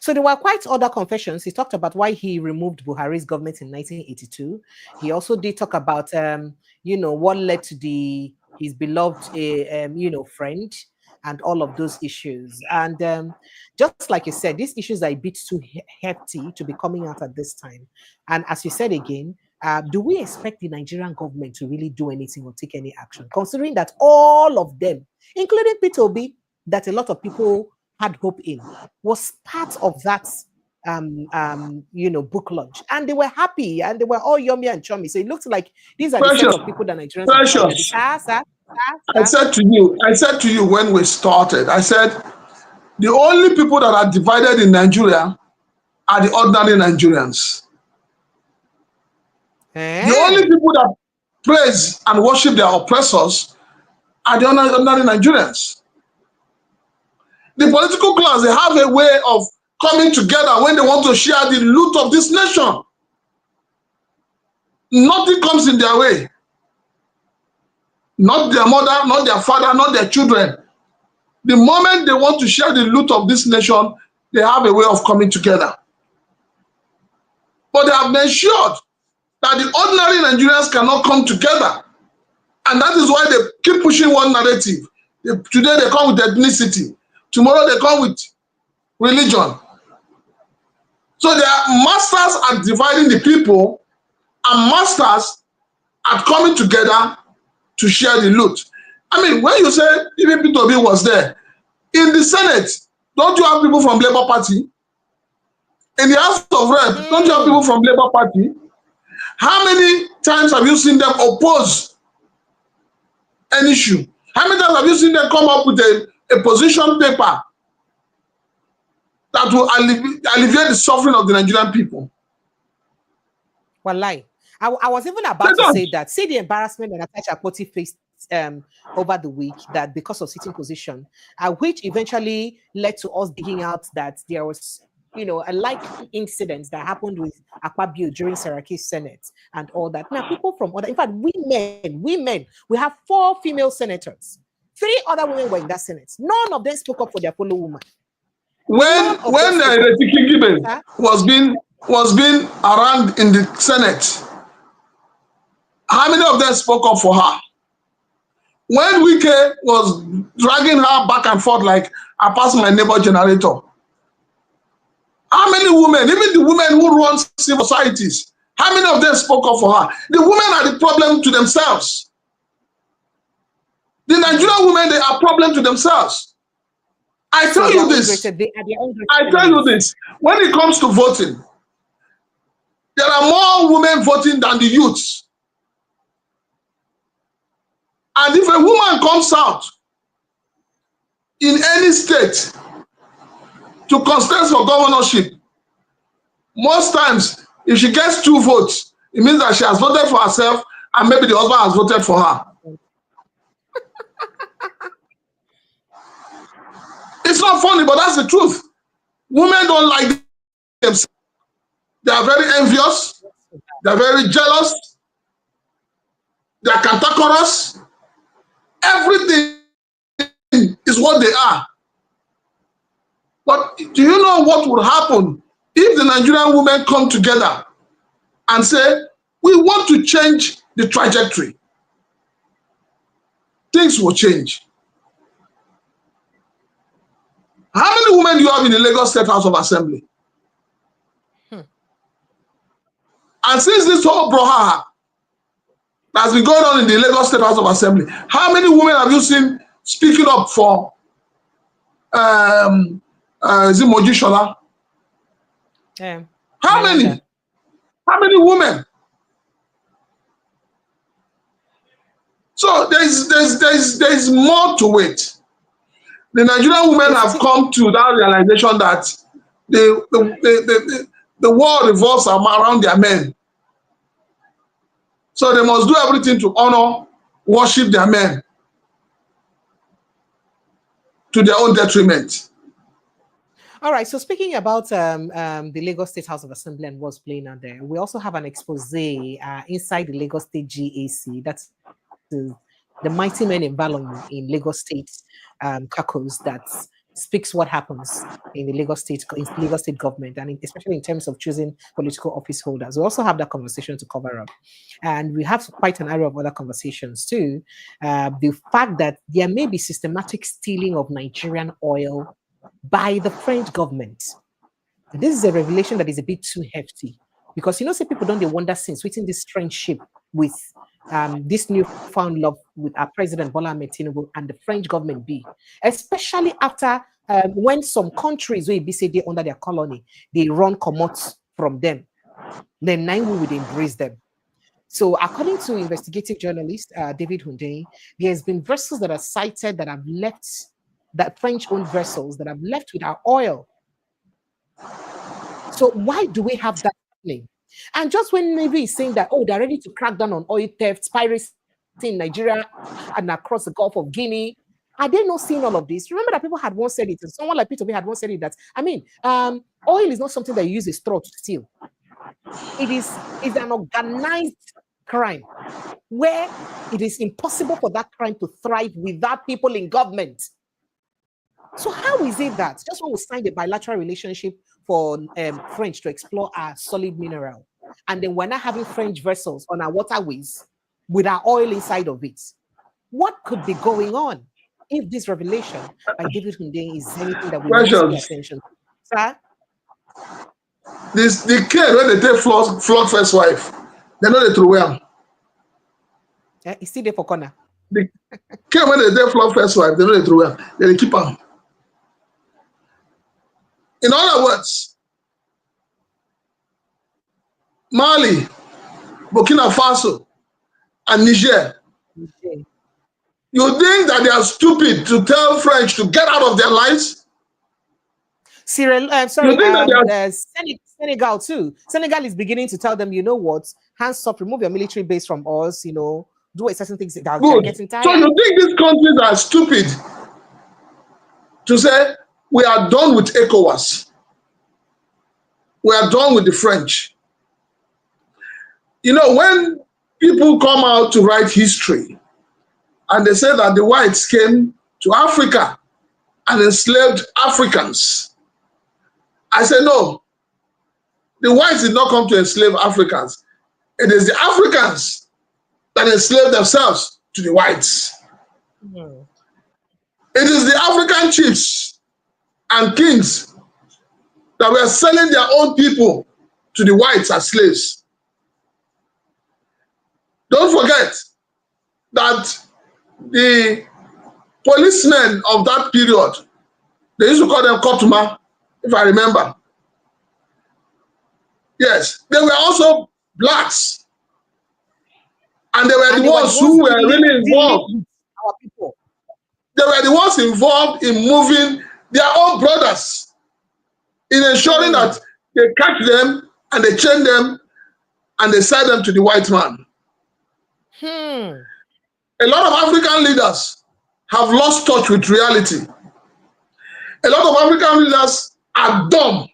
So there were quite other confessions. He talked about why he removed Buhari's government in 1982. He also did talk about, what led to his beloved, friend and all of those issues. And just like you said, these issues are a bit too hefty to be coming out at this time. And as you said again, do we expect the Nigerian government to really do anything or take any action, considering that all of them, including Peter Obi, that a lot of people had hope in, was part of that book launch, and they were happy and they were all yummy and chummy. So it looks like these are the set of people that Nigerians
Precious. I said to you when we started, I said the only people that are divided in Nigeria are the ordinary Nigerians. The only people that praise and worship their oppressors are the ordinary Nigerians. The political class, they have a way of coming together when they want to share the loot of this nation. Nothing comes in their way. Not their mother, not their father, not their children. The moment they want to share the loot of this nation, they have a way of coming together. But they have ensured that the ordinary Nigerians cannot come together. And that is why they keep pushing one narrative. Today they come with ethnicity. Tomorrow they come with religion. So they are masters at dividing the people and masters at coming together to share the loot. I mean, when you say even Peter Obi was there, in the Senate, don't you have people from Labour Party? In the House of Reps, don't you have people from Labour Party? How many times have you seen them oppose an issue? How many times have you seen them come up with a position paper that will alleviate the suffering of the Nigerian people?
Wallahi. I was even about to say that. See the embarrassment that Natasha Akpoti faced over the week, that because of sitting position, which eventually led to us digging out that there was, a like incident that happened with Akpabio during Saraki's Senate and all that. Now, people from in fact, women, we have 4 female senators. 3 other women were in that Senate. None of them spoke up for their fellow woman.
When Retiki Gibbon was being around in the Senate, how many of them spoke up for her? When Wike was dragging her back and forth like I passed my neighbor generator, how many women, even the women who run civil societies, how many of them spoke up for her? The women are the problem to themselves. The Nigerian women, they are a problem to themselves. I tell you this. I tell you this. When it comes to voting, there are more women voting than the youths. And if a woman comes out in any state to contest for governorship, most times, if she gets 2 votes, it means that she has voted for herself and maybe the husband has voted for her. It's not funny, but that's the truth. Women don't like themselves. They are very envious. They are very jealous. They are cantankerous. Everything is what they are. But do you know what would happen if the Nigerian women come together and say, we want to change the trajectory? Things will change. How many women do you have in the Lagos State House of Assembly? And since this whole brouhaha that's been going on in the Lagos State House of Assembly, how many women have you seen speaking up for Zimoji Shola. How many? How many women? So there's more to it. The Nigerian women have come to that realization that the world revolves around their men. So they must do everything to honor, worship their men to their own detriment.
All right, so speaking about the Lagos State House of Assembly and what's playing out there, we also have an expose inside the Lagos State GAC. That's the mighty men in Valor in Lagos State caucus that speaks what happens in the Lagos State government, and especially in terms of choosing political office holders. We also have that conversation to cover up, and we have quite an array of other conversations too. The fact that there may be systematic stealing of Nigerian oil by the French government. This is a revelation that is a bit too hefty, because say people don't they wonder since within this friendship with this newfound love with our president Bola Ahmed Tinubu and the French government be, especially after when some countries where say they under their colony, they run commot from them, then we would embrace them. So according to investigative journalist David Hundeyin, there has been vessels that are cited that have left, that French-owned vessels that have left with our oil. So why do we have that happening? And just when Navy is saying that, they're ready to crack down on oil theft, piracy in Nigeria and across the Gulf of Guinea, are they not seeing all of this? Remember that people had once said it, and someone like Peter had once said it, that, oil is not something that you use a straw to steal. It's an organized crime where it is impossible for that crime to thrive without people in government. So how is it that just when we signed a bilateral relationship for French to explore our solid mineral, and then we're not having French vessels on our waterways with our oil inside of it? What could be going on if this revelation by David Hundeyin is anything that we need to pay attention to? Sir?
The care when they take flog first wife, they know they throw well.
Yeah, it's still there for corner.
The care when they take flog first wife, they know they throw well. They keep on. In other words, Mali, Burkina Faso, and Niger, you think that they are stupid to tell French to get out of their lives?
Senegal too. Senegal is beginning to tell them, you know what, hands up, remove your military base from us, do a certain things that are getting tired.
So you think these countries are stupid to say, we are done with ECOWAS. We are done with the French. When people come out to write history and they say that the whites came to Africa and enslaved Africans, I say, no, the whites did not come to enslave Africans. It is the Africans that enslaved themselves to the whites. Mm. It is the African chiefs and kings that were selling their own people to the whites as slaves. Don't forget that the policemen of that period, they used to call them Kotuma, if I remember. Yes, they were also blacks. And they were the ones who were really involved. They were the ones involved in moving their own brothers, in ensuring that they catch them and they chain them and they sell them to the white man. A lot of African leaders have lost touch with reality. A lot of African leaders are dumb.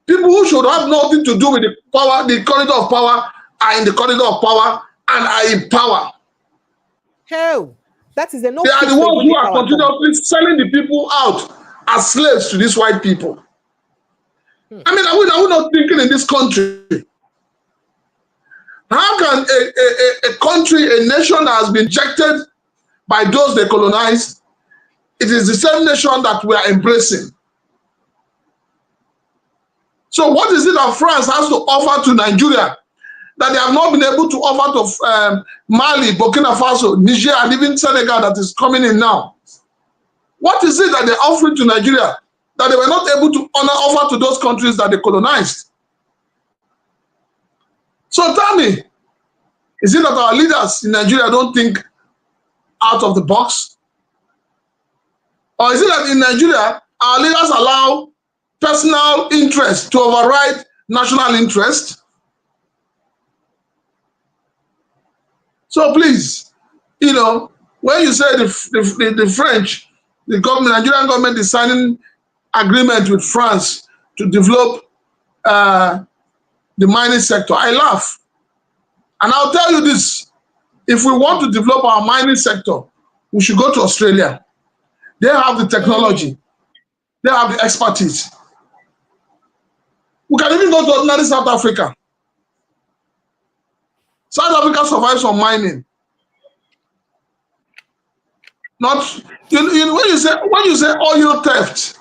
People who should have nothing to do with the power, the corridor of power, are in the corridor of power and are in power.
Hell, that is enough.
They are the ones who are continuously selling the people out as slaves to these white people. I mean, are we not thinking in this country? How can a country, a nation that has been rejected by those they colonized, it is the same nation that we are embracing? So what is it that France has to offer to Nigeria that they have not been able to offer to Mali, Burkina Faso, Niger, and even Senegal that is coming in now? What is it that they're offering to Nigeria that they were not able to offer to those countries that they colonized? So tell me, is it that our leaders in Nigeria don't think out of the box? Or is it that in Nigeria, our leaders allow personal interest to override national interest? So please, you know, when you say the French, the government, Nigerian government is signing agreement with France to develop the mining sector, I laugh. And I'll tell you this, if we want to develop our mining sector, we should go to Australia. They have the technology. They have the expertise. We can even go to ordinary South Africa. South Africa survives on mining. Not when you say oil theft,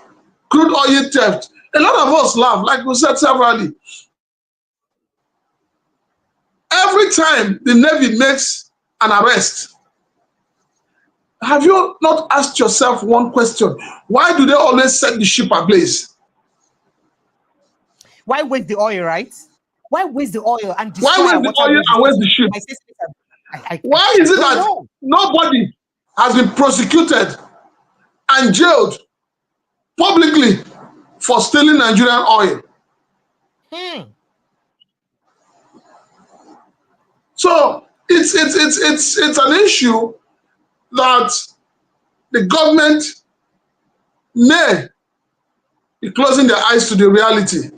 crude oil theft, a lot of us laugh, like we said severally. Every time the Navy makes an arrest, have you not asked yourself one question? Why do they always set the ship ablaze?
Why waste the oil, right? Why waste the oil and destroy
why waste the oil and waste the ship? Why is it that nobody has been prosecuted and jailed publicly for stealing Nigerian oil? So it's an issue that the government may be closing their eyes to the reality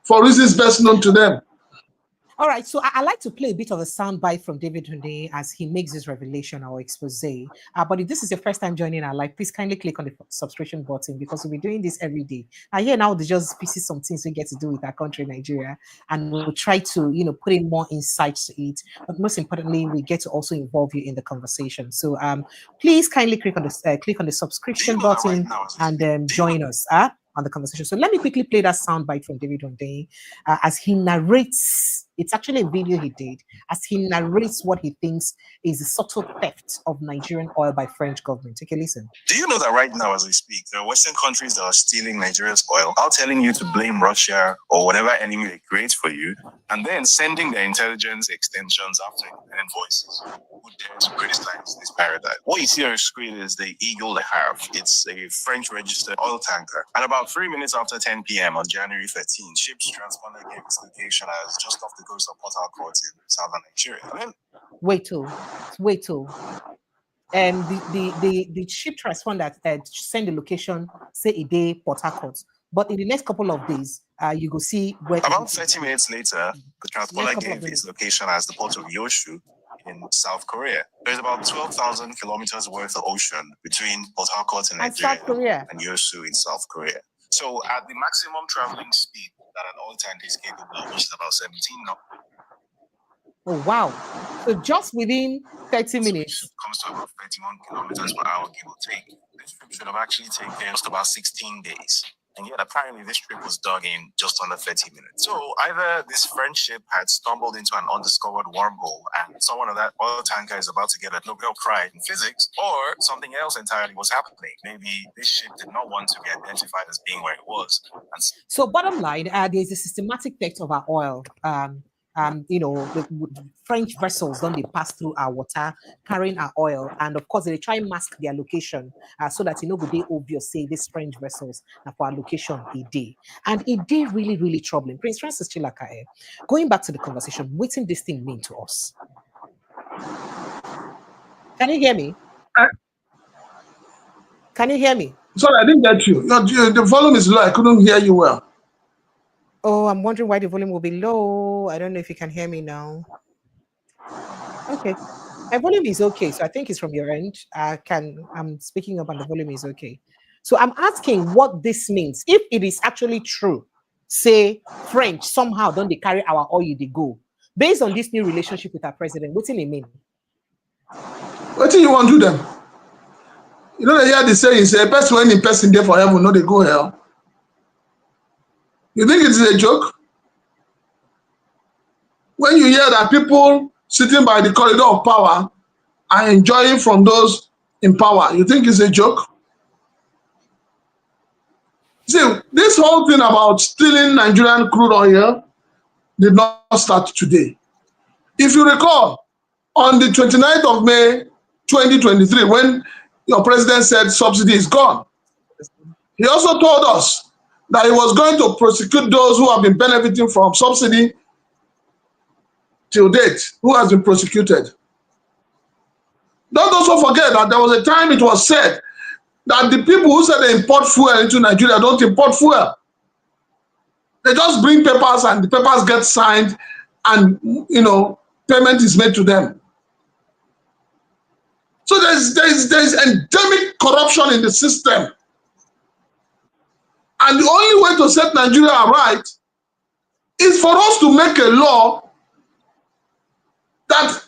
for reasons best known to them.
All right, so I like to play a bit of a soundbite from David Hundeyin as he makes this revelation or expose. But if this is your first time joining our live, please kindly click on the subscription button because we'll be doing this every day. Here now, they just pieces some things we get to do with our country, Nigeria, and we'll try to, put in more insights to it. But most importantly, we get to also involve you in the conversation. So please kindly click on the subscription button and join us on the conversation. So let me quickly play that soundbite from David Hundeyin as he narrates. It's actually a video he did as he narrates what he thinks is the subtle theft of Nigerian oil by French government. Take a listen.
Do you know that right now as we speak, there are Western countries that are stealing Nigeria's oil, out telling you to blame Russia or whatever enemy they create for you, and then sending their intelligence extensions after independent voices who dare to criticize this paradigm? What you see on your screen is the Eagle Le Havre. It's a French-registered oil tanker. And about 3 minutes after 10 p.m. on January 13, ships transponder gave its location as just off the coast of Port Harcourt in southern Nigeria.
Wait till. And the ship transponder send the location, say a day, Port Harcourt. But in the next couple of days, you go see where.
About 30 minutes later, the transponder gave its location as the port of Yoshu in South Korea. There's about 12,000 kilometers worth of ocean between Port Harcourt in Nigeria and Yoshu in South Korea. So at the maximum traveling speed that an oil tanker is capable of, which is about 17 knots.
Oh, wow. So just within 30 minutes.
It comes to about 31 kilometers per hour, give or take. This trip should have actually taken just about 16 days. And yet, apparently, this trip was done in just under 30 minutes. So either this French ship had stumbled into an undiscovered wormhole and someone of that oil tanker is about to get a Nobel Prize in physics, or something else entirely was happening. Maybe this ship did not want to be identified as being where it was.
So bottom line, there's a systematic theft of our oil. The French vessels don't they pass through our water carrying our oil, and of course they try and mask their location so that would be obvious. Say these French vessels for our location a day, and it did really, really troubling. Prince Francis Chilakae, going back to the conversation, what did this thing mean to us? Can you hear me? Can you hear me?
Sorry, I didn't get you. The volume is low. I couldn't hear you well.
Oh, I'm wondering why the volume will be low. I don't know if you can hear me now. Okay. My volume is okay. So I think it's from your end. I'm speaking up and the volume is okay. So I'm asking what this means. If it is actually true, say French somehow don't they carry our oil, they go. Based on this new relationship with our president, what do you mean?
What do you want to do them? You know, they hear the saying, say, best when in person there for heaven, no, they go hell. You think it's a joke? When you hear that people sitting by the corridor of power are enjoying from those in power, you think it's a joke? See, this whole thing about stealing Nigerian crude oil did not start today. If you recall, on the 29th of May, 2023, when your president said subsidy is gone, he also told us that he was going to prosecute those who have been benefiting from subsidy till date, who has been prosecuted. Don't also forget that there was a time it was said that the people who said they import fuel into Nigeria don't import fuel. They just bring papers and the papers get signed and, you know, payment is made to them. So there's endemic corruption in the system. And the only way to set Nigeria right is for us to make a law that,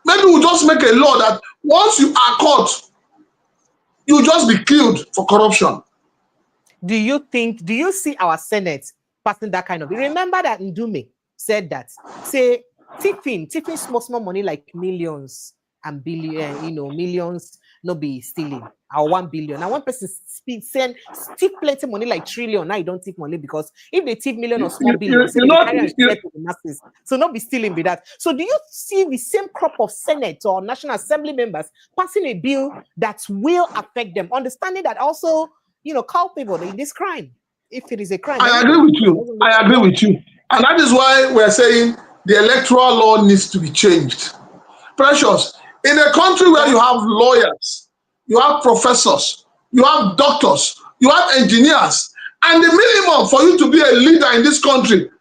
maybe we'll just make a law that once you are caught, you just be killed for corruption.
Do you see our Senate passing that kind of? Remember that Ndume said that, say, tipping small money like millions and billion, you know, millions, no be stealing, or 1 billion. Now one person tip plenty money like trillion. Now you don't tip money because if they tip million or small billion, so they carry and share to the masses. So not be stealing with that. So do you see the same crop of Senate or National Assembly members passing a bill that will affect them, understanding that also, you know, culpable in this crime, if it is a crime?
I agree with you. I agree with you. And that is why we're saying the electoral law needs to be changed. Precious, in a country where you have lawyers, you have professors, you have doctors, you have engineers, and the minimum for you to be a leader in this country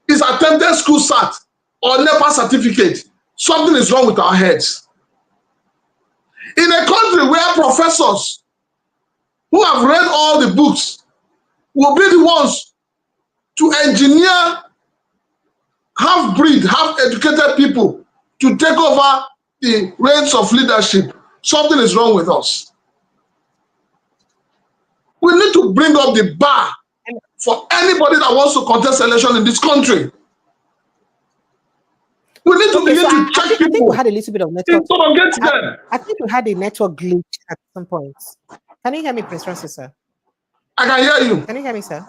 is attended school cert or NEPA certificate, something is wrong with our heads. In a country where professors who have read all the books will be the ones to engineer half-breed, half-educated people to take over the reins of leadership, something is wrong with us. We need to bring up the bar for anybody that wants to contest election in this country. We need to begin to check people.
I think we had a little bit of network.
I
think we had a network glitch at some point. Can you hear me, Prince Francis, sir?
I can hear you.
Can you hear me, sir?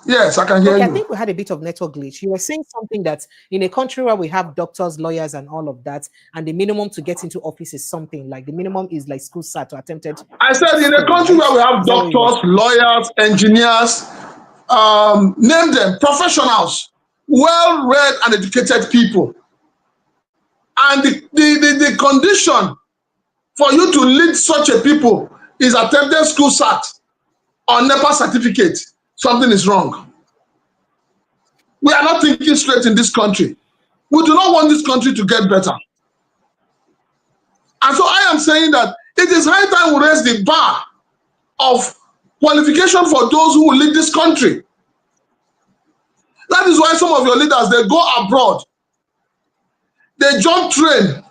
Yes, I can hear you.
I think we had a bit of network glitch. You were saying something that in a country where we have doctors, lawyers, and all of that, and the minimum to get into office is something like the minimum is like school cert or attempted.
I said in a country where we have doctors, lawyers, engineers, name them, professionals, well-read and educated people. And the condition for you to lead such a people is attempted school cert or NEPA certificate. Something is wrong. We are not thinking straight in this country. We do not want this country to get better. And so I am saying that it is high time we raise the bar of qualification for those who will lead this country. That is why some of your leaders, they go abroad. They jump train.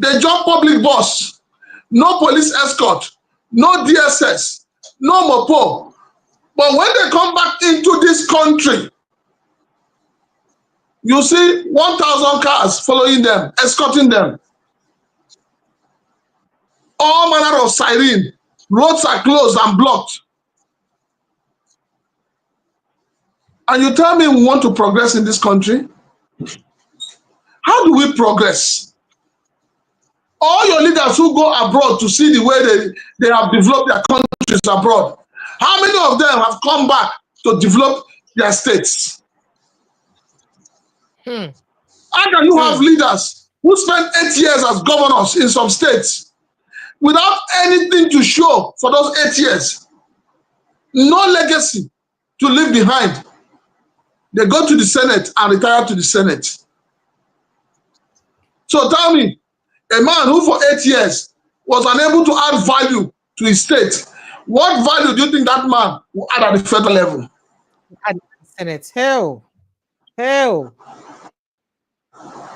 They jump public bus. No police escort. No DSS. No MOPO. But when they come back into this country, you see 1,000 cars following them, escorting them. All manner of siren. Roads are closed and blocked. And you tell me we want to progress in this country? How do we progress? All your leaders who go abroad to see the way they have developed their countries abroad, how many of them have come back to develop their states? How can you have leaders who spent 8 years as governors in some states without anything to show for those 8 years? No legacy to leave behind. They go to the Senate and retire to the Senate. So tell me, a man who for 8 years was unable to add value to his state, what value do you think that man will add at the federal level?
At the Senate, hell.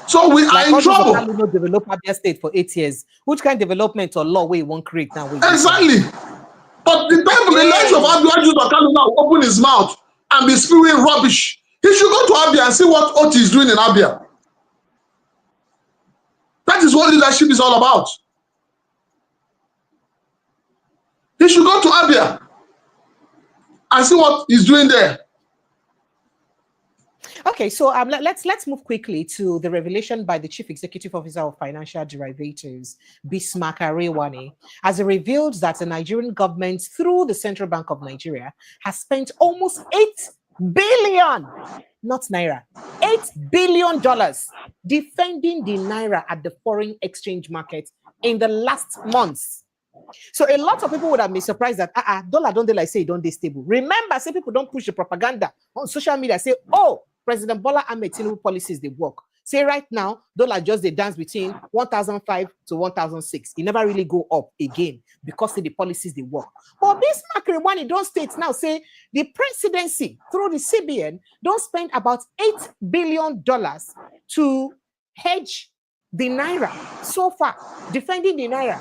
So we are in trouble.
Like not develop Abia State for 8 years. Which kind of development or law we won't create now?
Exactly. But the time the life of Abia now open his mouth and be spewing rubbish. He should go to Abia and see what Oti is doing in Abia. That is what leadership is all about. He should go to Abia and see what he's doing there.
Okay, so let's move quickly to the revelation by the Chief Executive Officer of Financial Derivatives, Bismark Rewane, as it revealed that the Nigerian government, through the Central Bank of Nigeria, has spent almost $8 billion, not Naira, $8 billion defending the Naira at the foreign exchange market in the last months. So a lot of people would have been surprised that dollar don't they like say don't they stable. Remember, say people don't push the propaganda on social media. Say, oh, President Bola Ahmed Tinubu policies they work. Say right now, dollar just they dance between 1,005 to 1,006. It never really go up again because the policies they work. But Bismark Rewane don't state now say the presidency through the CBN don't spend about $8 billion to hedge the Naira so far, defending the Naira.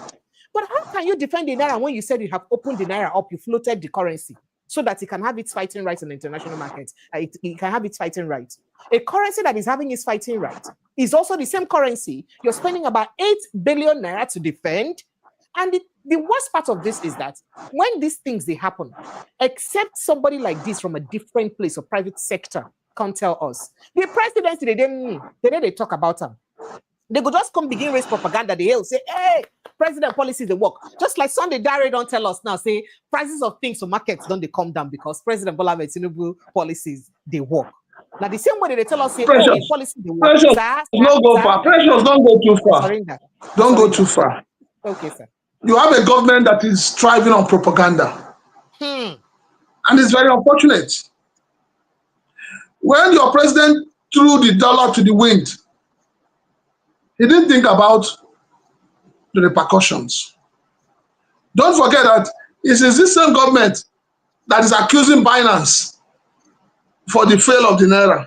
But how can you defend the Naira when you said you have opened the Naira up, you floated the currency so that it can have its fighting rights in the international market? It can have its fighting rights. A currency that is having its fighting right is also the same currency. You're spending about 8 billion Naira to defend. And the worst part of this is that when these things, they happen, except somebody like this from a different place or private sector can't tell us. The presidency, they talk about them. They could just come begin raise propaganda. They'll say, hey, president policies they work. Just like Sunday Dare don't tell us now, say prices of things for markets don't they come down because President Bola Ahmed Tinubu policies they work. Now the same way they tell us say,
Precious,
oh, policies they work.
Precious, don't go far. Precious, don't go too far. Don't go too far.
Okay, sir.
You have a government that is thriving on propaganda. And it's very unfortunate. When your president threw the dollar to the wind, he didn't think about the repercussions. Don't forget that it's the same government that is accusing Binance for the fail of the Naira.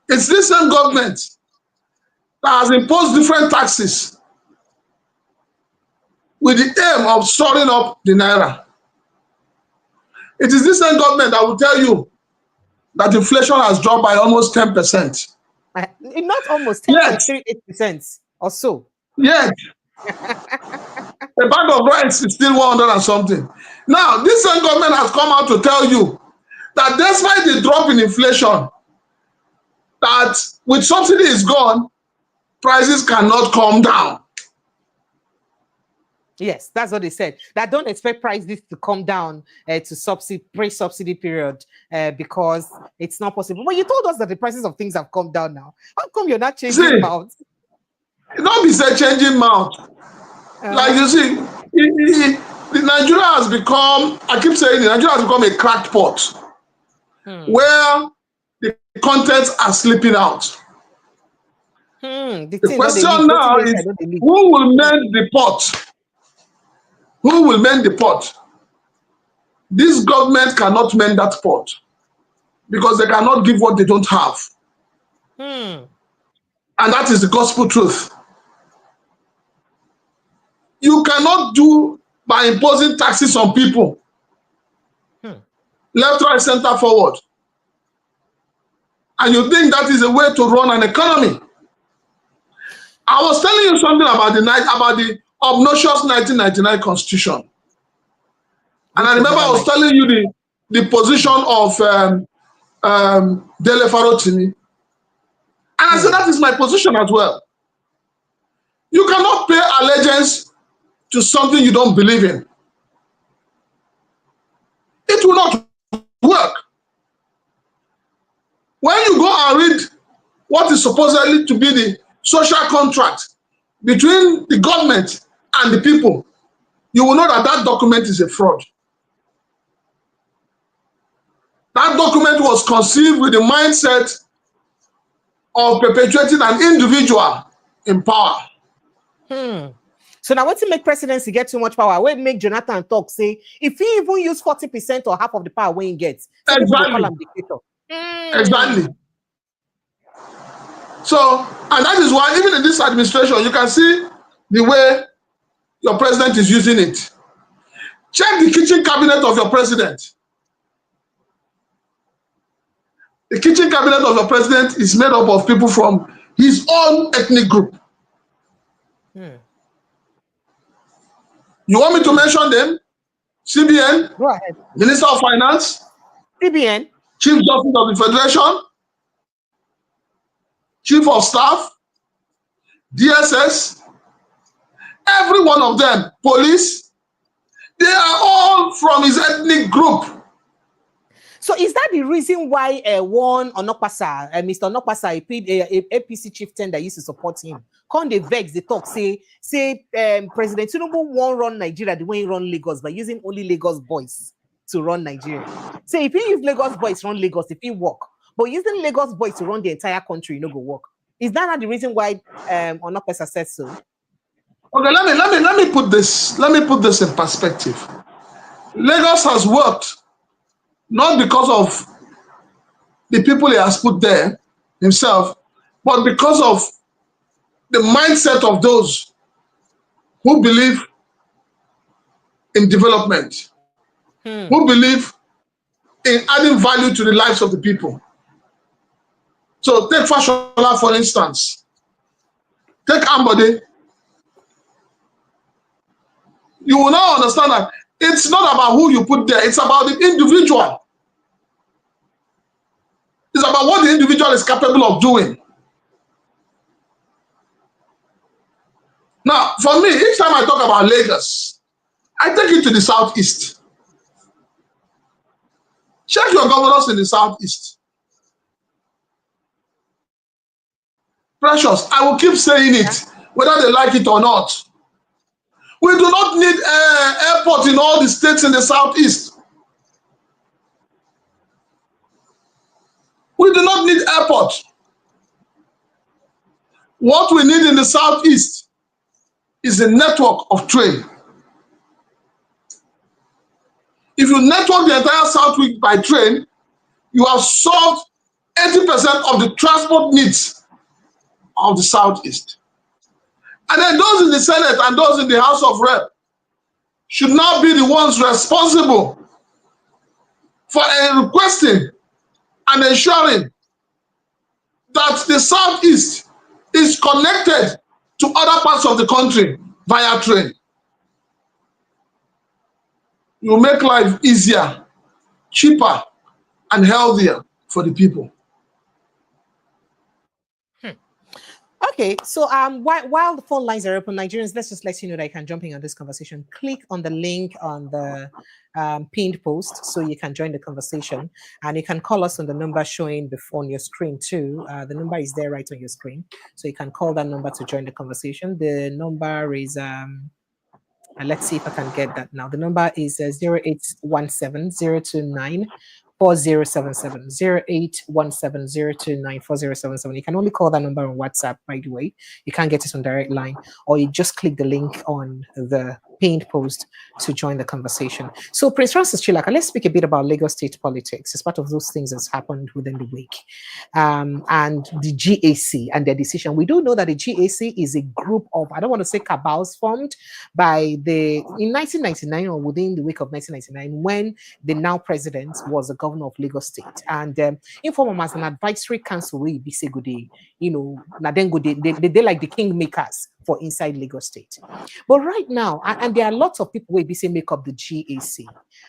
It's this same government that has imposed different taxes with the aim of soaring up the Naira. It is this same government that will tell you that inflation has dropped by almost 10%.
Not almost 10.38% or so.
Yes. A bag of rice is still 100 and something. Now, this same government has come out to tell you that despite the drop in inflation, that with subsidy is gone, prices cannot come down.
Yes, that's what they said. That don't expect prices to come down to pre-subsidy period because it's not possible. But you told us that the prices of things have come down now. How come you're not changing mouth?
Don't be say changing mouth. Like you see, the Nigeria has become, I keep saying it, Nigeria has become a cracked pot where the contents are slipping out. The question now is, who will mend the pot? Who will mend the pot? This government cannot mend that pot because they cannot give what they don't have. And that is the gospel truth. You cannot do by imposing taxes on people. Left, right, center, forward. And you think that is a way to run an economy. I was telling you something about the obnoxious 1999 Constitution. And I remember I was telling you the position of Dele Farotimi. And I said, that is my position as well. You cannot pay allegiance to something you don't believe in. It will not work. When you go and read what is supposedly to be the social contract between the government and the people, you will know that that document is a fraud. That document was conceived with the mindset of perpetuating an individual in power.
So now, what to make presidency get too much power? When make Jonathan talk, say, if he even use 40% or half of the power when he gets,
exactly. Exactly. So, and that is why even in this administration, you can see the way your president is using it. Check the kitchen cabinet of your president. The kitchen cabinet of your president is made up of people from his own ethnic group. You want me to mention them? CBN,
Go ahead.
Minister of Finance,
CBN,
Chief Justice of the Federation, Chief of Staff, DSS, every one of them, police, they are all from his ethnic group.
So is that the reason why one Onokpasa, Mr. Onokpasa, a APC chieftain that used to support him, come they vex, they talk, say President Tinubu won't run Nigeria the way he run Lagos by using only Lagos boys to run Nigeria. So if he use Lagos boys run Lagos, if he work, but using Lagos boys to run the entire country, no go work. Is that not the reason why Onokpasa said so?
Okay, let me put this in perspective. Lagos has worked not because of the people he has put there himself, but because of the mindset of those who believe in development, who believe in adding value to the lives of the people. So take Fashola, for instance. Take Ambode. You will now understand that it's not about who you put there, it's about the individual. It's about what the individual is capable of doing. Now, for me, each time I talk about Lagos, I take it to the southeast. Check your governors in the southeast. Precious, I will keep saying it, whether they like it or not. We do not need airport in all the states in the southeast. We do not need airport. What we need in the southeast is a network of train. If you network the entire southeast by train, you have solved 80% of the transport needs of the southeast. And then those in the Senate and those in the House of Rep should now be the ones responsible for requesting and ensuring that the southeast is connected to other parts of the country via train. You make life easier, cheaper, and healthier for the people.
Okay, so while the phone lines are open, Nigerians, let's just let you know that you can jump in on this conversation. Click on the link on the pinned post so you can join the conversation, and you can call us on the number showing on your screen too. The number is there right on your screen, so you can call that number to join the conversation. The number is let's see if I can get that now. The number is 0817-029 4077 0817 029 You can only call that number on WhatsApp, by the way. You can't get it on direct line, or you just click the link on the pinned post to join the conversation. So Prince Francis Chilaka, let's speak a bit about Lagos state politics as part of those things that's happened within the week. And the GAC and their decision. We do know that the GAC is a group of, I don't want to say cabals, formed by in 1999 or within the week of 1999, when the now president was the governor of Lagos State, and inform as an advisory council, we be say good day, they like the kingmakers for inside Lagos State. But right now, and there are lots of people who be say make up the GAC.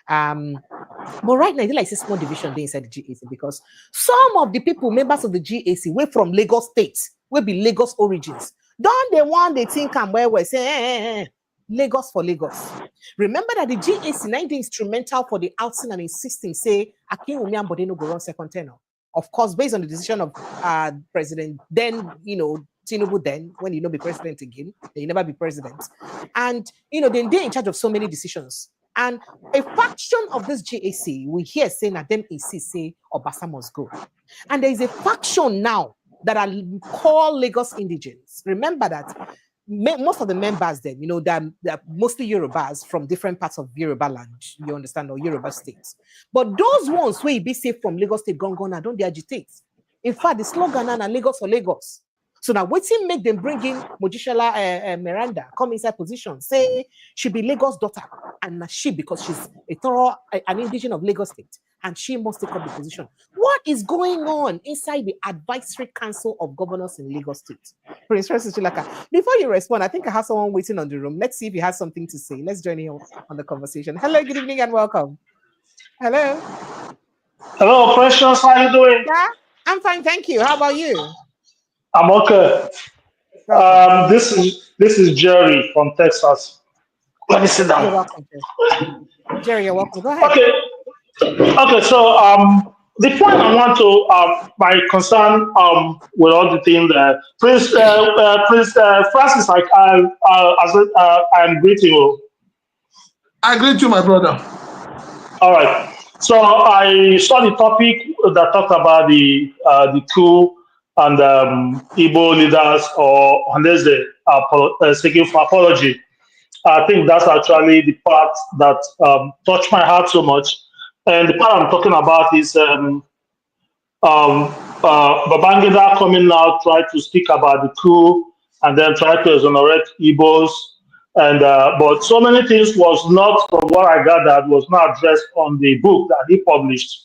But right now, they like a small division there inside the GAC, because some of the people, members of the GAC, were from Lagos State, will be Lagos origins. Don't they want they think and where we say Lagos for Lagos? Remember that the GAC 90 instrumental for the outing and insisting say Akinwumi and Bodeno go run second tenure. Of course, based on the decision of President then, TINUBU then, when be president again, they never be president. And they're in charge of so many decisions. And a faction of this GAC, we hear saying that them insist say Obasa must go. And there is a faction now that are called Lagos indigents. Remember that most of the members then, they're mostly Yorubas from different parts of Yoruba land, you understand, or Yoruba states. But those ones who be safe from Lagos State, don't they agitate? In fact, the slogan is Lagos for Lagos. So now, what's it make them bring in Mojishala Miranda, come inside position, say she be Lagos daughter, and she, because she's an indigenous of Lagos State, and she must take up the position. What is going on inside the Advisory Council of Governors in Lagos State? Prince Francis Chilaka, before you respond, I think I have someone waiting on the room. Let's see if he has something to say. Let's join him on the conversation. Hello, good evening, and welcome. Hello.
Hello, Precious. How you doing?
Yeah, I'm fine, thank you. How about you?
I'm okay. This is Jerry from Texas. Let me sit down.
You're welcome, Jerry. You're welcome. Go ahead.
Okay. So the point I want to my concern with all the things that Prince Francis, I'm greeting you.
I greet you, my brother.
All right. So I saw the topic that talked about the coup and Igbo leaders or Ohanaeze seeking for apology. I think that's actually the part that touched my heart so much. And the part I'm talking about is Babangida coming out, try to speak about the coup and then try to exonerate Igbos. And but so many things was not, from what I gathered, was not addressed on the book that he published.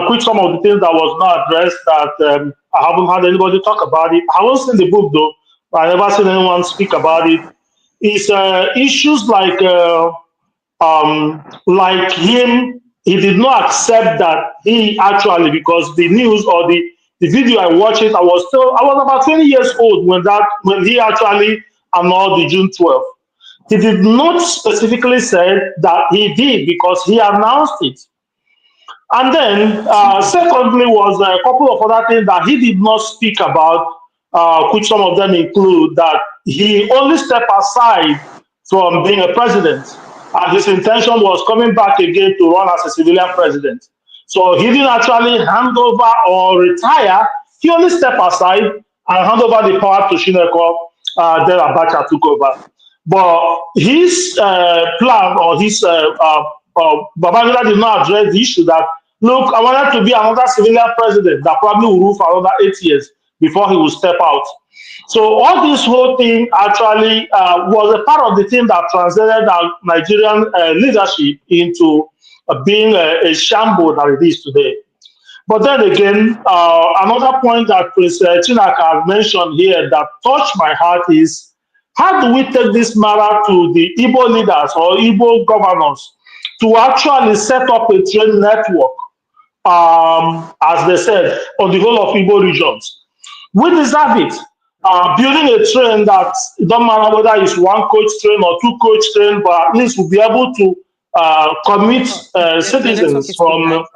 Which some of the things that was not addressed that I haven't had anybody talk about it. I haven't seen the book though, but I never seen anyone speak about it. It's issues like him, he did not accept that he actually, because the news or the video I watched it, I was about 20 years old when he actually annulled the June 12th. He did not specifically say that he did because he announced it. And then, secondly, was a couple of other things that he did not speak about, which some of them include that he only stepped aside from being a president, and his intention was coming back again to run as a civilian president. So he didn't actually hand over or retire. He only stepped aside and hand over the power to Shineko. Then Abacha took over. But his plan or his Babangida did not address the issue that, look, I wanted to be another civilian president that probably will rule for another 8 years before he will step out. So all this whole thing actually was a part of the thing that translated our Nigerian leadership into being a shambles that it is today. But then again, another point that Prince Chinaka mentioned here that touched my heart is, how do we take this matter to the Igbo leaders or Igbo governors to actually set up a trade network, as they said, on the whole of Igbo regions? We deserve it. Building a train that, it don't matter whether it's one coach train or two coach train, but at least we'll be able to commit citizens from...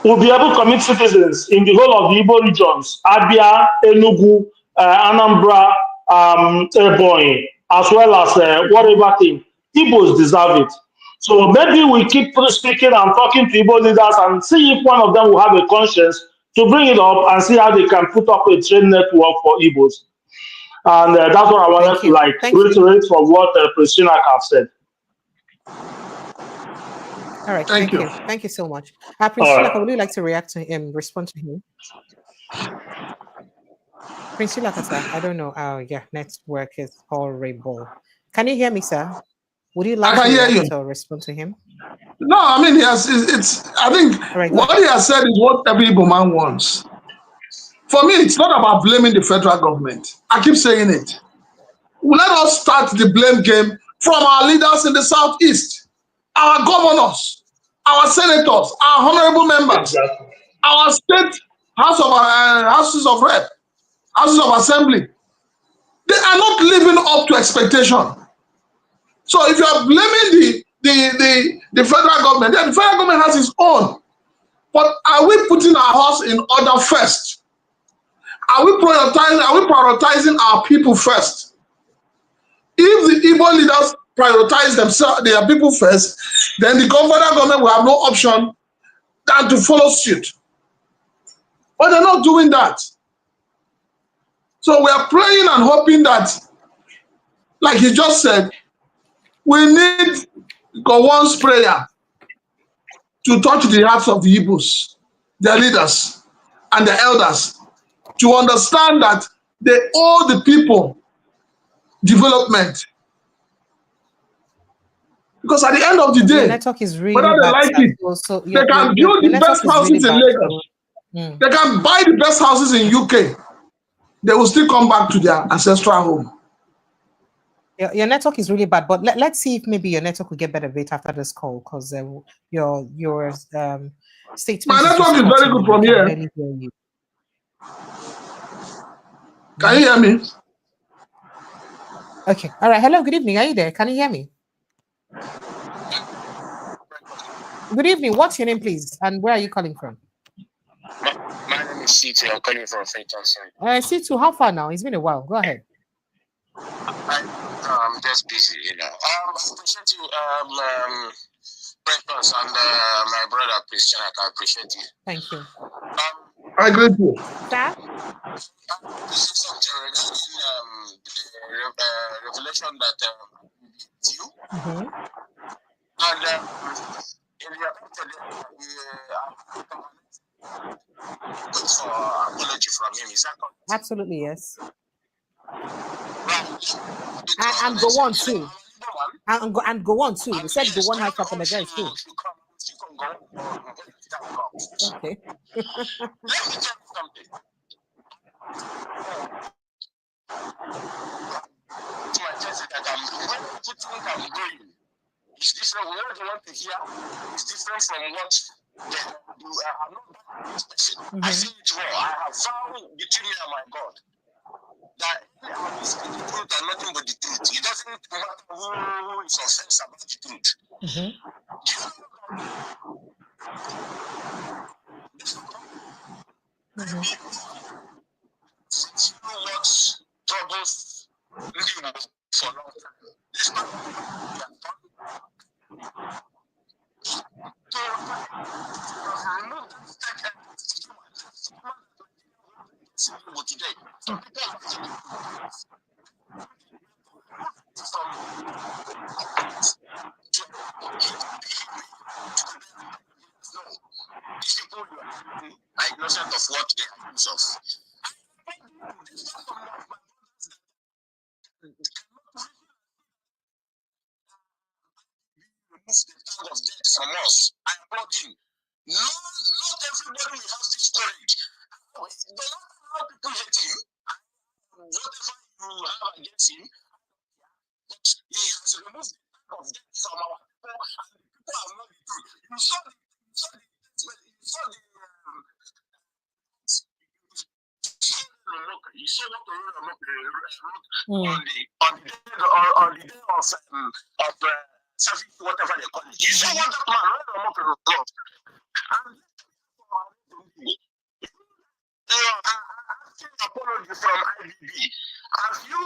We'll be able to commit citizens in the whole of the Igbo regions, Abia, Enugu, Anambra, Ebonyi, as well as whatever thing. Igbos deserve it. So maybe we keep speaking and talking to Igbo leaders and see if one of them will have a conscience to bring it up and see how they can put up a trade network for Igbos. And that's what I wanted to reiterate from what Christina have said.
All right, thank you. Thank you so much. Prince Chilaka, would you like to react to him, respond to him? Prince Chilaka, sir, I don't know. Yeah, network is horrible. Can you hear me, sir? Would you like to react or respond to him?
No, I mean, I think what he has said is what every Igbo man wants. For me, it's not about blaming the federal government. I keep saying it. Let us start the blame game from our leaders in the Southeast, our governors, our senators, our honorable members, our state houses of rep, houses of assembly. They are not living up to expectation. So if you are blaming the federal government, then the federal government has its own. But are we putting our house in order first? Are we prioritizing our people first? If the Igbo leaders prioritize themselves, their people first, then the federal government will have no option than to follow suit. But they're not doing that. So we are praying and hoping that, like he just said, we need Gowon's prayer to touch the hearts of the Igbos, their leaders, and their elders, to understand that they owe the people development. Because at the end of the day,
network is really
whether they
bad,
like it,
so
they can build the best houses in Lagos. They can buy the best houses in UK. They will still come back to their ancestral home.
Your network is really bad, but let's see if maybe your network will get better bit after this call, because your statement.
My network is very good from here.
Barely hear you.
Can you hear me?
Okay. All right. Hello. Good evening. Are you there? Can you hear me? Good evening. What's your name, please? And where are you calling from?
My name is C2. I'm calling from Frence.
C2, how far now? It's been a while. Go ahead.
I'm just busy, you know. I appreciate you, Frence, and my brother Christian. I appreciate you.
Thank you.
I agree with you.
Sir?
This is something regarding the revelation that you and in the for apology from him. Is that correct?
Absolutely, yes.
Right.
And go on too. And go on too. They said go on has to apologize too. Okay.
Let me tell you something. To my chest that when people think I'm going, it's different. What they want to hear is different from what they do. I'm not this person. I see it well. I have found between me and my God that I will speak the truth and nothing but the truth. It doesn't matter who is offense about the truth. What troubles Ndigbo for a long time. This man today. These people are innocent of what they are accused of. The tag of death from us. I applaud him. Not everybody will have this courage. No matter how people hate him, whatever you have against him, but he has removed the tag of death from our people, and the people have not the truth. You saw the you saw what the wrote on the day of service, whatever they call it. You saw what that man wrote. And asking apology from IBB. Have you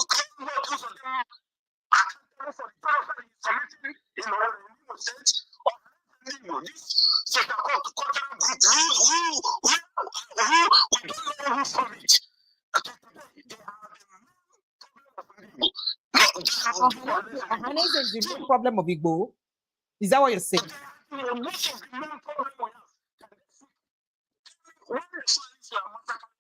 claimed what most of them accountable for the genocide committing in Imo State or Igbo? This so-called cultural group who we don't know who from it. Today they are the main problem of Igbo.
Ohanaeze is the main problem of Igbo. Is that what you're saying?
Most of the main problem we have. When the Israelis were massacring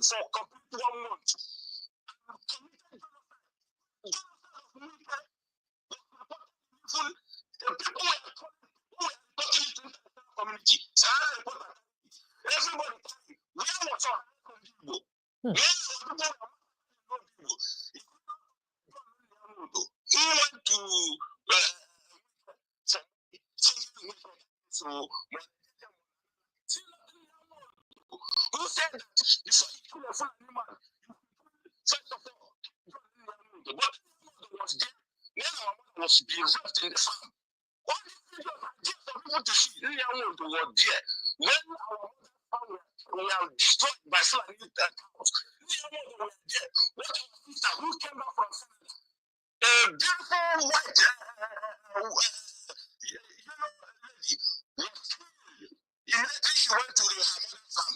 so complete 1 month. The people who are talking to the community, everybody, where was our Igbo? Where was the people who went to who said that before you kill a full animal, first of all, but was there when our mother was being raised in the farm. All these videos are just for people to see. Was there when our mother's farm were destroyed by Fulani cows. Were there. What our sister who came back from Canada, a beautiful white lady, was killed. Immediately she went to her mother's farm.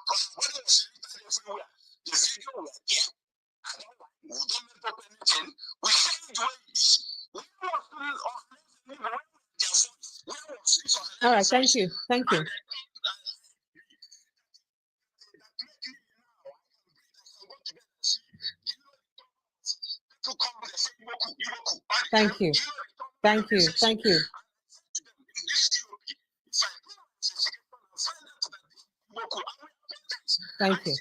When it was littered everywhere, the video was there. We don't make up anything. We
All right, thank you. Thank you. Thank you. Thank you. Thank you. Thank you.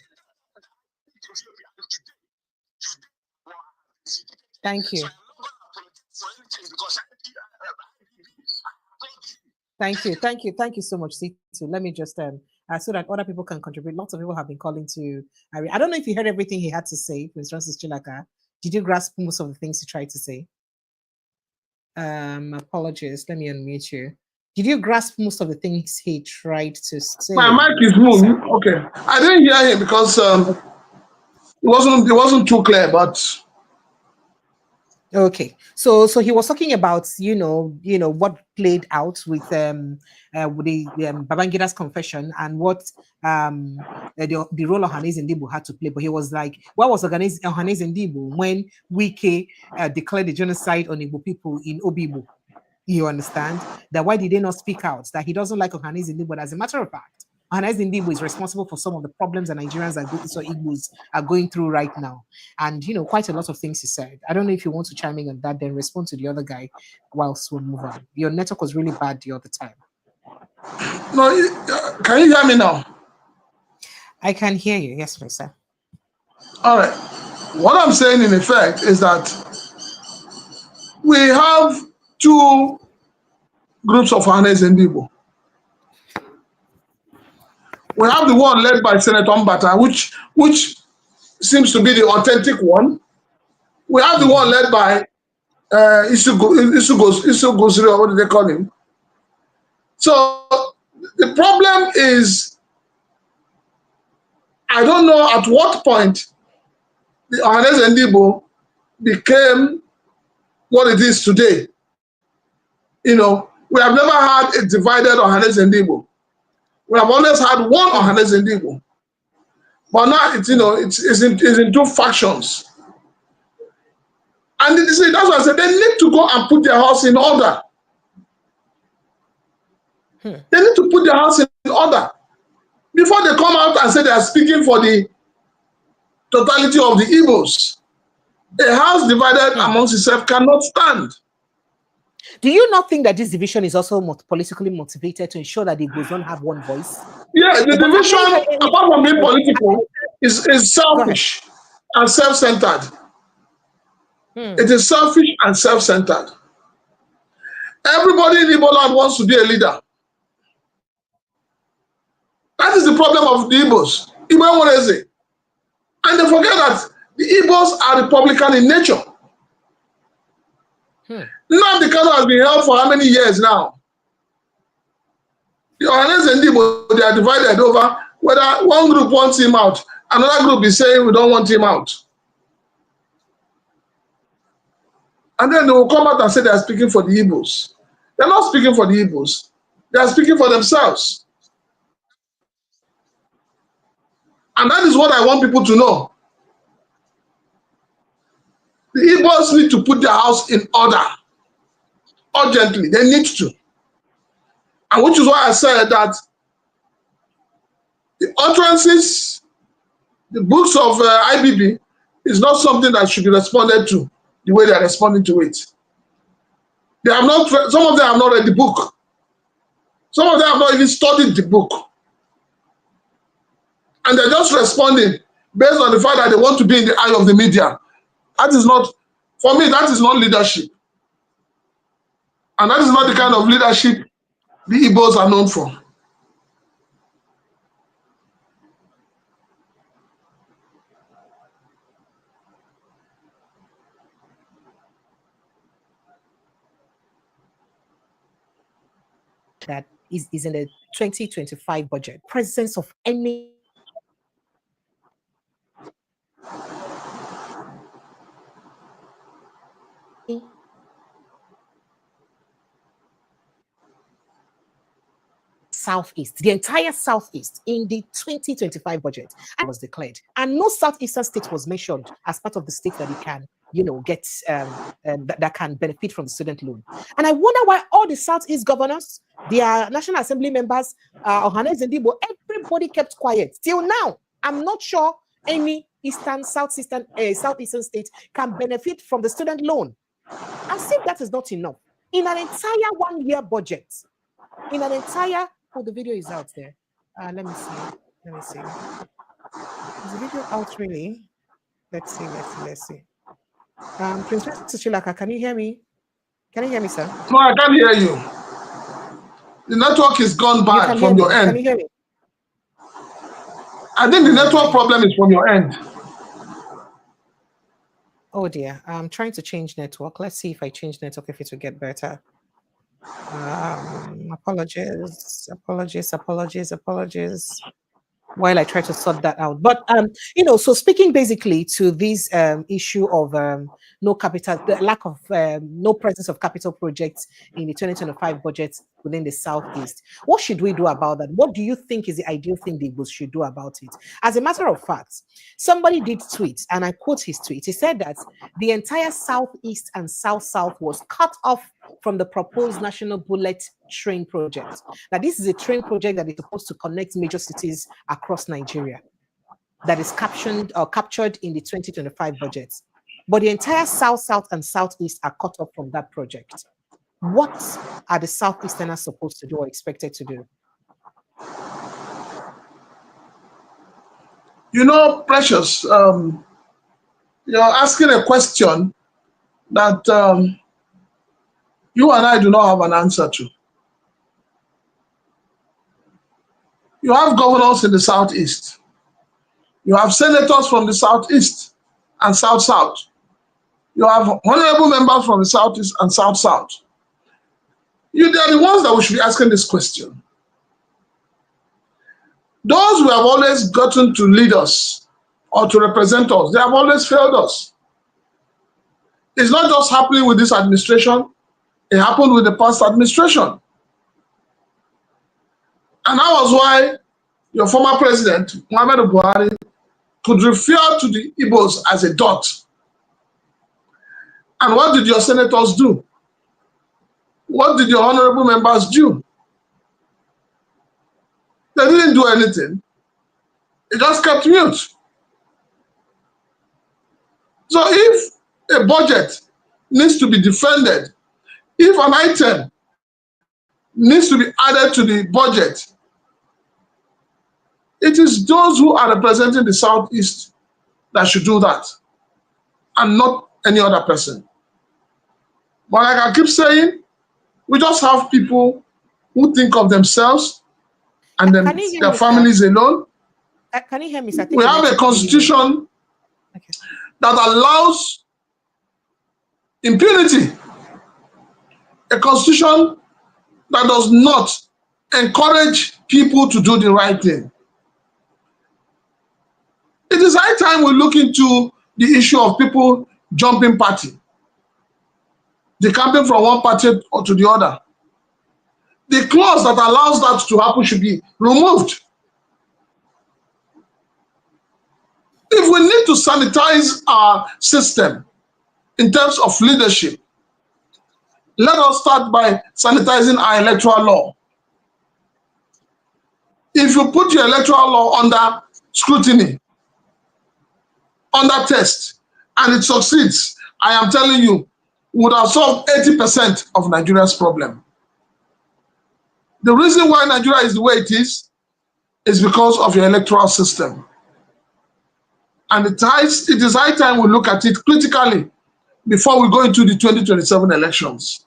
Thank you. Thank you. Thank you. Thank you so much, C2. Let me just so that other people can contribute. Lots of people have been calling to I don't know if you heard everything he had to say, Prince Francis Chilaka. Did you grasp most of the things he tried to say? Apologies. Let me unmute you. Did you grasp most of the things he tried to say?
My mic is moving. Okay. I didn't hear him because it wasn't too clear, but
okay. So he was talking about what played out with the Babangida's confession and what the role Ohanaeze Ndigbo had to play. But he was like, what was Ohanaeze Ndigbo when Wike declared the genocide on Igbo people in Obibo? You understand? That why did they not speak out? That he doesn't like Ohanaeze Ndigbo. But as a matter of fact, Ohanaeze Ndigbo is responsible for some of the problems that Nigerians Igbos are going through right now. And, quite a lot of things he said. I don't know if you want to chime in on that, then respond to the other guy whilst we move on. Your network was really bad the other time.
No, can you hear me now?
I can hear you. Yes, please, sir.
All right. What I'm saying in effect is that we have two groups of Ohanaeze Ndigbo. We have the one led by Senator Mbata, which seems to be the authentic one. We have the one led by Isugosiri, what do they call him? So the problem is, I don't know at what point the Ohanaeze Ndigbo became what it is today. We have never had a divided Ohanaeze Ndigbo. We have always had one Ohanaeze Ndigbo. But now it's in two factions. And that's why I said they need to go and put their house in order. They need to put their house in order before they come out and say they are speaking for the totality of the Igbos. A house divided amongst itself cannot stand.
Do you not think that this division is also politically motivated to ensure that the Igbos don't have one voice?
Yeah, the division, apart from being political, is selfish and self-centered. It is selfish and self-centered. Everybody in Igbo land wants to be a leader. That is the problem of the Igbos. And they forget that the Igbos are Republican in nature. Now the country has been held for how many years now? The Ohanaeze Ndigbo, they are divided over whether one group wants him out, another group is saying we don't want him out. And then they will come out and say they are speaking for the Igbos. They're not speaking for the Igbos. They are speaking for themselves. And that is what I want people to know. The Igbos need to put their house in order. Urgently, they need to. And which is why I said that the utterances, the books of IBB is not something that should be responded to the way they are responding to it. They have not, some of them have not read the book. Some of them have not even studied the book. And they're just responding based on the fact that they want to be in the eye of the media. That is not, for me, that is not leadership. And that is not the kind of leadership the Igbos are known for.
That is in the 2025 budget. Presence of any Southeast, the entire Southeast in the 2025 budget, and was declared. And no Southeastern state was mentioned as part of the state that it can, get that can benefit from the student loan. And I wonder why all the Southeast governors, their National Assembly members, Ohanaeze Ndigbo, everybody kept quiet. Till now, I'm not sure any Southeastern state can benefit from the student loan. As if that is not enough. In an entire 1 year budget, the video is out there. Let me see. Is the video out really? Let's see. Princess Chilaka, can you hear me? Can you hear me, sir?
No, I can't hear you. The network is gone bad from your end.
Can you hear me?
I think the network problem is from your end.
Oh dear, I'm trying to change network. Let's see if I change network, if it will get better. Apologies. While I try to sort that out. But, so speaking basically to this issue of no capital, the lack of no presence of capital projects in the 2025 budget within the Southeast, what should we do about that? What do you think is the ideal thing the Igbos should do about it? As a matter of fact, somebody did tweet, and I quote his tweet. He said that the entire Southeast and South-South was cut off from the proposed National Bullet Train project. Now, this is a train project that is supposed to connect major cities across Nigeria that is captured in the 2025 budget. But the entire South-South and Southeast are cut off from that project. What are the Southeasterners supposed to do or expected to do?
Precious, you're asking a question that you and I do not have an answer to. You have governors in the Southeast. You have senators from the Southeast and South-South. You have honorable members from the Southeast and South-South. They are the ones that we should be asking this question. Those who have always gotten to lead us or to represent us, they have always failed us. It's not just happening with this administration. It happened with the past administration. And that was why your former president, Muhammadu Buhari, could refer to the Igbos as a dot. And what did your senators do? What did your honorable members do? They didn't do anything. They just kept mute. So if a budget needs to be defended, if an item needs to be added to the budget, it is those who are representing the Southeast that should do that, and not any other person. But like I keep saying, we just have people who think of themselves and then their families alone.
Can you hear me, sir?
We have a constitution that allows impunity. A constitution that does not encourage people to do the right thing. It is high time we look into the issue of people jumping party, decamping from one party or to the other. The clause that allows that to happen should be removed. If we need to sanitize our system in terms of leadership, let us start by sanitizing our electoral law. If you put your electoral law under scrutiny, under test, and it succeeds, I am telling you, we would have solved 80% of Nigeria's problem. The reason why Nigeria is the way it is because of your electoral system. And it is high time we look at it critically before we go into the 2027 elections.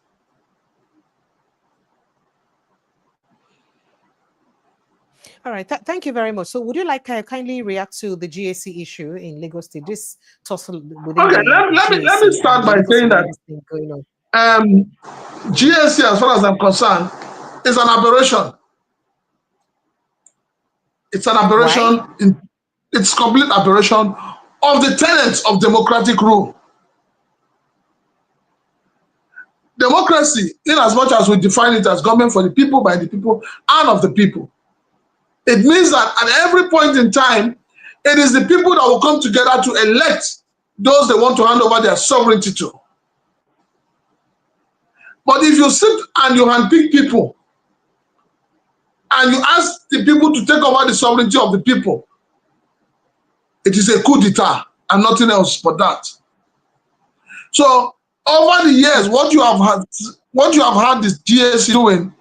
All right, thank you very much. So would you like kindly react to the GAC issue in Lagos State, this tussle within
okay, let me start by saying that GAC, as far as I'm concerned, is an aberration. It's an aberration, it's complete aberration of the tenets of democratic rule. democracy, in as much as we define it as government for the people, by the people, and of the people, it means that at every point in time, it is the people that will come together to elect those they want to hand over their sovereignty to. But if you sit and you handpick people, and you ask the people to take over the sovereignty of the people, it is a coup d'etat and nothing else but that. So over the years, what you have had this GSC doing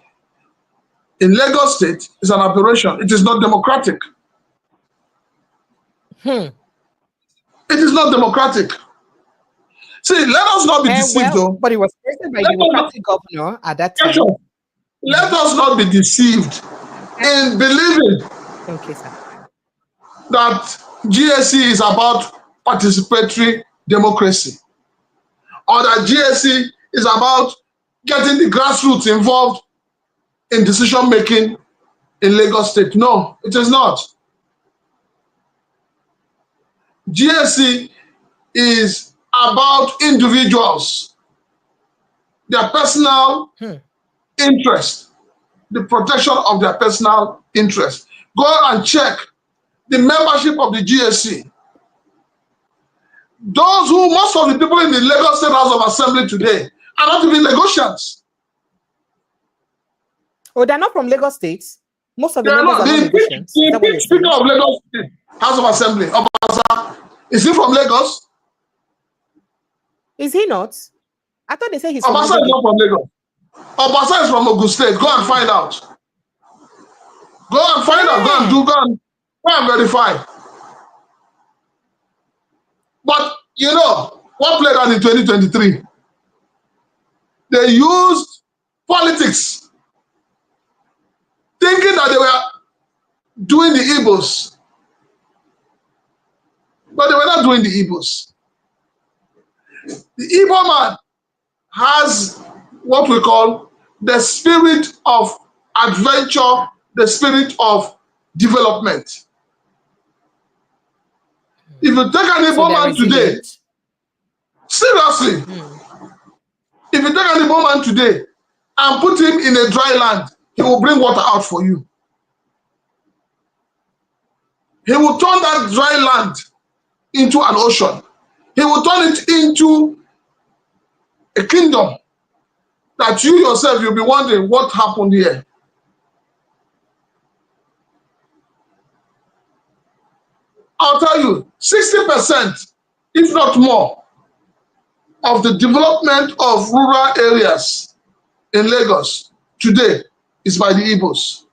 in Lagos State is an aberration. It is not democratic. It is not democratic. See, let us not be deceived, though.
But it was created by the democratic governor at that time.
Let us not be deceived in believing that GSC is about participatory democracy, or that GSC is about getting the grassroots involved in decision making in Lagos State. No, it is not. GSC is about individuals, their personal interest, the protection of their personal interest. Go and check the membership of the GSC. Most of the people in the Lagos State House of Assembly today are not even Lagosians.
Oh, they're not from Lagos State? Most of the members are not Lagosians?
The Speaker of Lagos State House of Assembly, Obasa, is he from Lagos?
Is he not? I thought they said he's
Obasa
from
is not from Lagos. Obasa is from Ogun State. Go and find out. Go and find out. Go and verify. But you know what played out in 2023? They used politics, thinking that they were doing the Igbos, but they were not doing the Igbos. The Igbo man has what we call the spirit of adventure, the spirit of development. If you take an Igbo man today, seriously, if you take an Igbo man today and put him in a dry land, he will bring water out for you. He will turn that dry land into an ocean. He will turn it into a kingdom that you yourself, you'll be wondering what happened here. I'll tell you, 60%, if not more, of the development of rural areas in Lagos today is by the Igbos.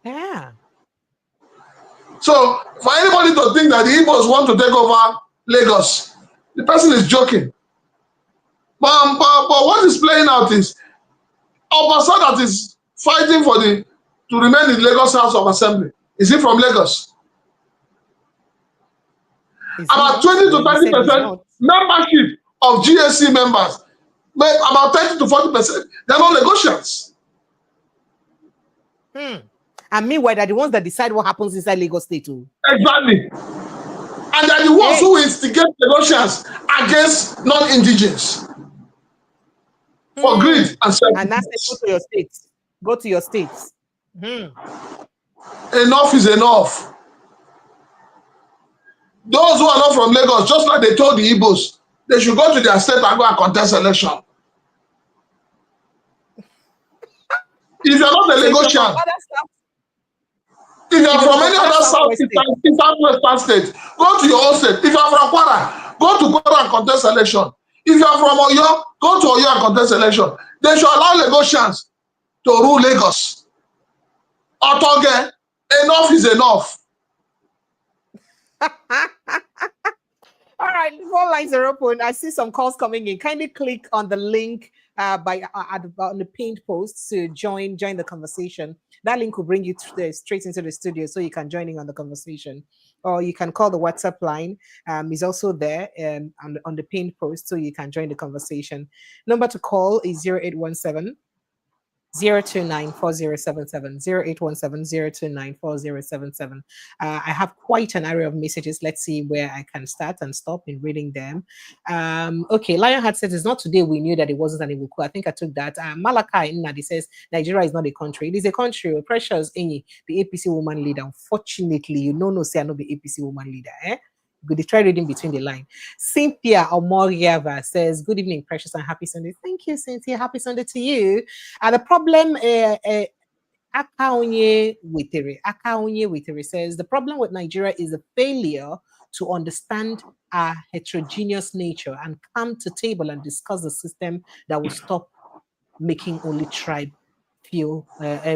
Yeah.
So for anybody to think that the Igbos want to take over Lagos, the person is joking. But what is playing out is Obasa that is fighting to remain in Lagos House of Assembly. Is he from Lagos? About 20 to 30% membership of GSC members, but about 30 to 40%, they're not Lagosians.
And meanwhile, they're the ones that decide what happens inside Lagos State too.
Exactly. And they're the ones who instigate Lagosians against non-indigenous for greed and self-defense.
And that's go to your states. Go to your states.
Enough is enough. Those who are not from Lagos, just like they told the Igbos, they should go to their state and go and contest election. If you're not a Lagosian, if you're from any other southwestern state, go to your own state. If you're from Kwara, go to Kwara and contest election. If you're from Oyo, go to Oyo and contest election. They should allow Lagosians to rule Lagos. Otoge, enough is enough.
All right, phone lines are open. I see some calls coming in. Kindly click on the link on the pinned post to join the conversation. That link will bring you straight into the studio, so you can join in on the conversation. Or you can call the WhatsApp line. Is also there on the pinned post, so you can join the conversation. Number to call is 0817 0294077 0817 I have quite an array of messages. Let's see where I can start and stop in reading them. Okay, Lionheart says it's not today we knew that it wasn't an Igbo coup. I think I took that. Malachi Nadi says Nigeria is not a country. It is a country. Precious Enyi, the APC woman leader. Unfortunately, you know, no say I know the APC woman leader. Good, try reading between the line. Cynthia Omoriava says, good evening, precious, and happy Sunday. Thank you, Cynthia. Happy Sunday to you. The problem, Akaonye Witere says, the problem with Nigeria is a failure to understand our heterogeneous nature and come to table and discuss a system that will stop making only tribe feel,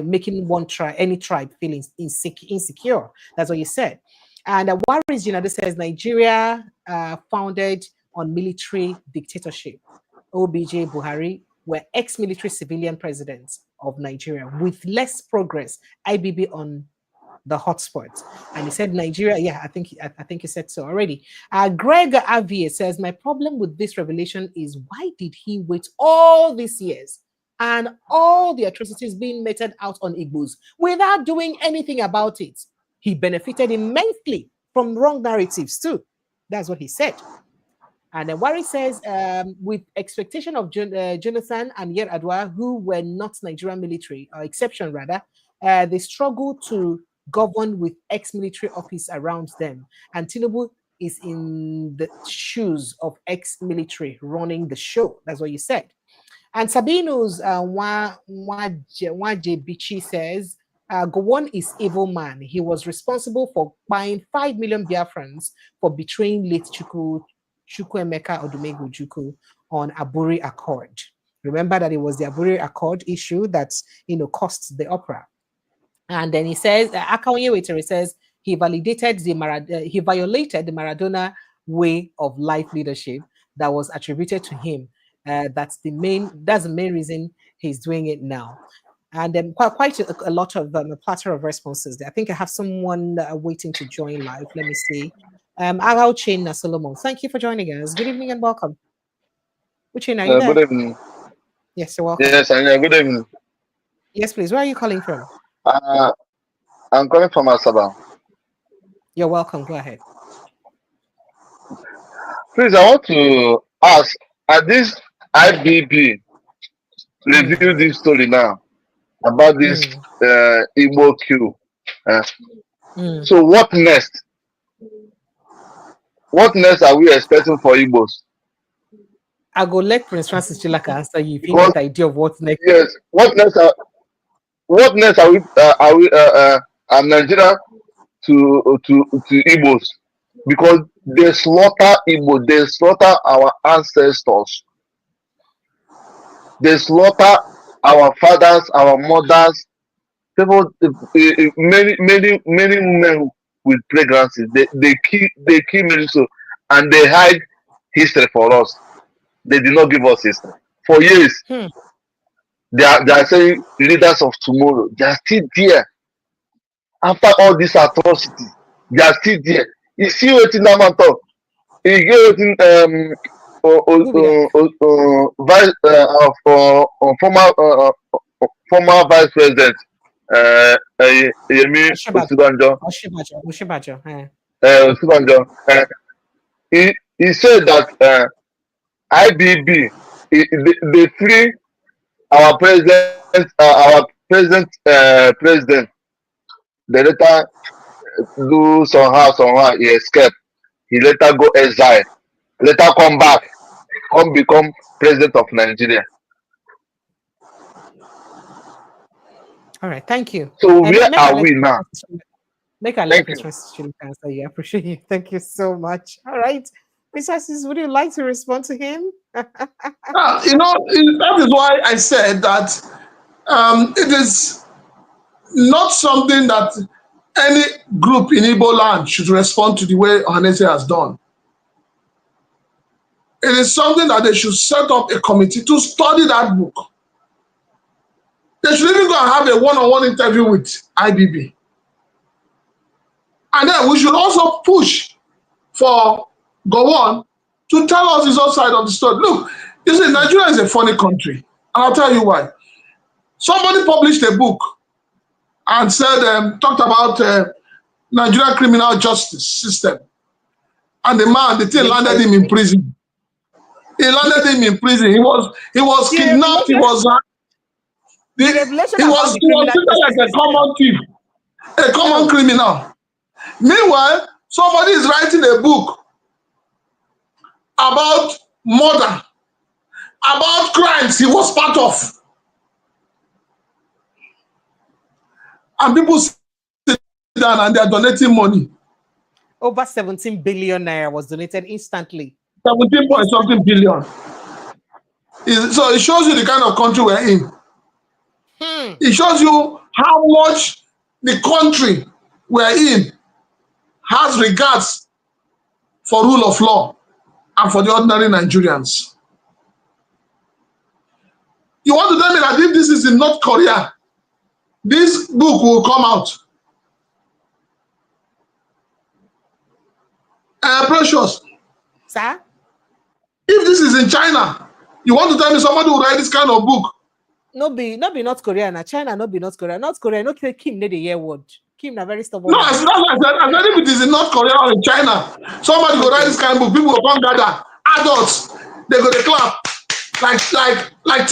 making any tribe feel insecure. That's what you said. And Waris Jinadu says Nigeria founded on military dictatorship. OBJ Buhari were ex-military civilian presidents of Nigeria with less progress. IBB on the hotspots. And he said Nigeria, yeah, I think he said so already. Greg Avie says, my problem with this revelation is why did he wait all these years and all the atrocities being meted out on Igbos without doing anything about it? He benefited immensely from wrong narratives too. That's what he said. And then Wari says, with expectation of Jonathan and Yer Adwa, who were not Nigerian military, or exception rather, they struggle to govern with ex-military office around them. And TINUBU is in the shoes of ex-military running the show. That's what you said. And Sabino's Waje Bichi says, Gowon is evil man. He was responsible for buying 5 million Biafrans for betraying late Chukwuemeka Odumegwu Ojukwu on Aburi Accord. Remember that it was the Aburi Accord issue that cost the opera. And then he says, Akaonye Wetere says he violated the Maradona way of life leadership that was attributed to him. That's the main reason he's doing it now. And then quite a lot of a platter of responses there. I think I have someone waiting to join live. Let me see. Agao Chain Solomon, thank you for joining us. Good evening and welcome. Uchenna, are you there?
Good evening.
Yes, you're welcome.
Yes, good evening.
Yes, please. Where are you calling from?
I'm calling from Asaba.
You're welcome. Go ahead.
Please, I want to ask, at this IBB review this story now about this Igbo Coup. So what next? What next are we expecting for Igbos?
I'll go let Prince Francis Chilaka answer you if you have the idea of what's next.
Yes, what next are we Nigeria to Igbos? Because they slaughter Igbo, they slaughter our ancestors, they slaughter our fathers, our mothers, people, many women with pregnancies. They kill many so, and they hide history for us. They did not give us history for years. They are saying leaders of tomorrow. They are still there after all these atrocities. They are still there. You see what in that man talk? He gave former vice president Yemi Osibanjo. He said that IBB they free our president president. They later do somehow he escaped. He later go exile. Later come back, become president of Nigeria.
All right, thank you.
So where are we now?
Make a like answer you. I appreciate you. Thank you so much. All right. Mrs. Would you like to respond to him?
That is why I said that it is not something that any group in Igbo land should respond to the way Ohanaeze has done. It is something that they should set up a committee to study that book. They should even go and have a one-on-one interview with IBB. And then we should also push for Gowon to tell us his own side of the story. Look, you see, Nigeria is a funny country. And I'll tell you why. Somebody published a book and said, talked about Nigerian criminal justice system. And the thing landed him in prison. He landed him in prison. He was kidnapped. He was treated like a common thief, a common criminal. Meanwhile, somebody is writing a book about murder, about crimes he was part of. And people sit down and they are donating money.
Over 17 billion naira was donated instantly.
17 point something billion. So it shows you the kind of country we're in. It shows you how much the country we're in has regards for rule of law and for the ordinary Nigerians. You want to tell me that if this is in North Korea, this book will come out? Precious.
Sir?
If this is in China, you want to tell me somebody will write this kind of book?
No be North Korea, na China, no be North Korea. North Korea, no Kim ne the year word. Kim na very stubborn.
No, I said if it is in North Korea or in China, somebody will write this kind of book, people will come gather, adults, they go to clap like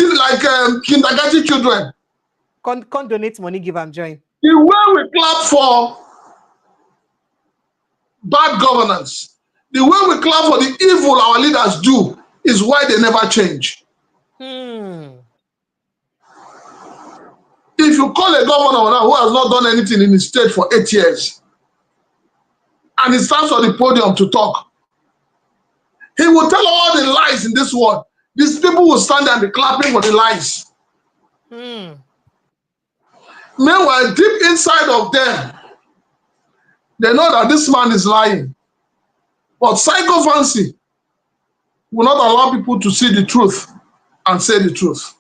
kindergarten children.
Con donate money, give them join.
The way we clap for bad governance, the way we clap for the evil our leaders do is why they never change. If you call a governor now who has not done anything in his state for 8 years, and he stands on the podium to talk, he will tell all the lies in this world. These people will stand there and be clapping for the lies. Meanwhile, deep inside of them, they know that this man is lying. But psychophancy will not allow people to see the truth and say the truth.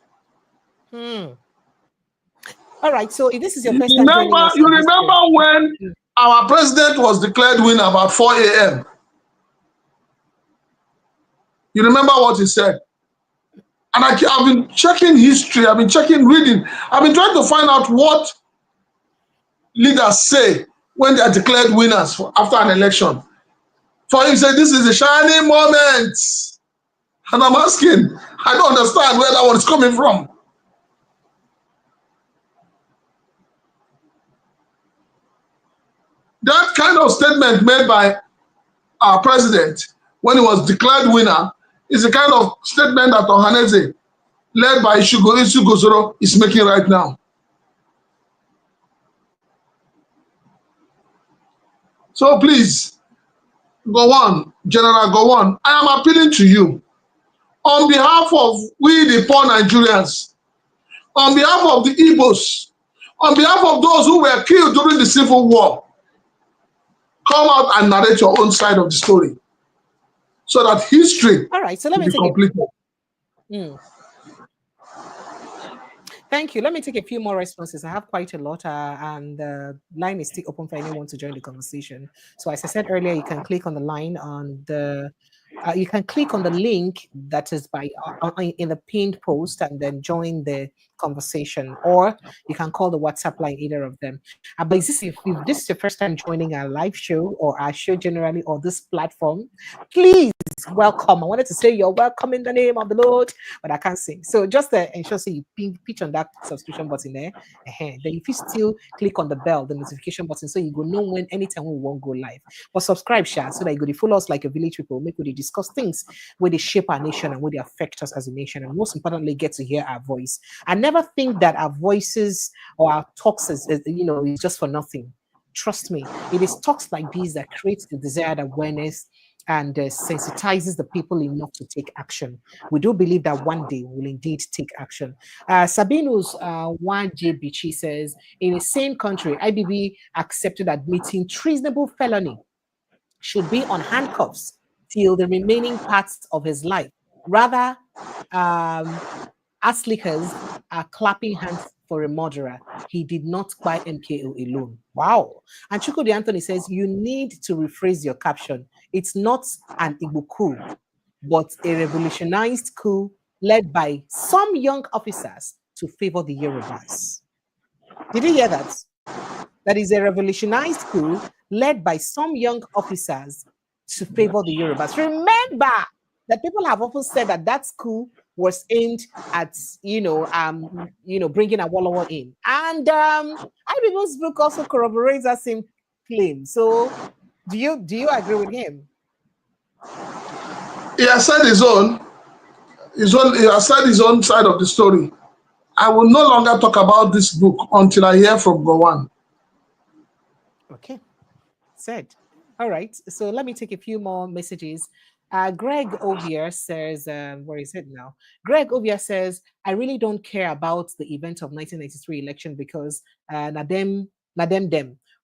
All right, so if this is your first time joining us,
you remember when our president was declared winner about 4 a.m.? You remember what he said? And I've been checking history, I've been checking reading, I've been trying to find out what leaders say when they are declared winners after an election. For him, say this is a shining moment. And I'm asking, I don't understand where that one is coming from. That kind of statement made by our president when he was declared winner is the kind of statement that Ohanaeze, led by Isugozoro, is making right now. So please, Gowon, General Gowon, I am appealing to you on behalf of we the poor Nigerians, on behalf of the Igbos, on behalf of those who were killed during the Civil War, come out and narrate your own side of the story so that history
let me
be completed.
Thank you. Let me take a few more responses. I have quite a lot, and the line is still open for anyone to join the conversation. So as I said earlier, you can click on the line on the you can click on the link that is in the pinned post and then join the conversation, or you can call the WhatsApp line, either of them. But if this is your first time joining our live show or our show generally, or this platform, please welcome. I wanted to say you're welcome in the name of the Lord, but I can't sing. So just ensure you pitch on that subscription button there. Then if you still click on the bell, the notification button, so you go know when anytime we won't go live. But subscribe, share, so that you go to follow us like a village people, make we discuss things where they shape our nation and where they affect us as a nation, and most importantly, get to hear our voice. I never think that our voices or our talks is just for nothing. Trust me, it is talks like these that creates the desired awareness and sensitizes the people enough to take action. We do believe that one day we will indeed take action. Sabinus 1J Bichi says, in a sane country, IBB accepted admitting treasonable felony should be on handcuffs till the remaining parts of his life. Rather, Aslickers are clapping hands for a murderer. He did not buy MKO alone. Wow. And Chukwudi Anthony says, you need to rephrase your caption. It's not an Igbo coup, but a revolutionized coup led by some young officers to favor the Yorubas. Did you hear that? That is a revolutionized coup led by some young officers to favor the Yorubas. Remember that people have often said that that coup was aimed at, bringing Awolowo in. And IBB's book also corroborates that same claim. So do you agree with him?
He has said he has said his own side of the story. I will no longer talk about this book until I hear from Gowon.
Okay, said. All right, so let me take a few more messages. Greg Ovier says, where is it now? Greg Ovier says, I really don't care about the event of 1993 election because them.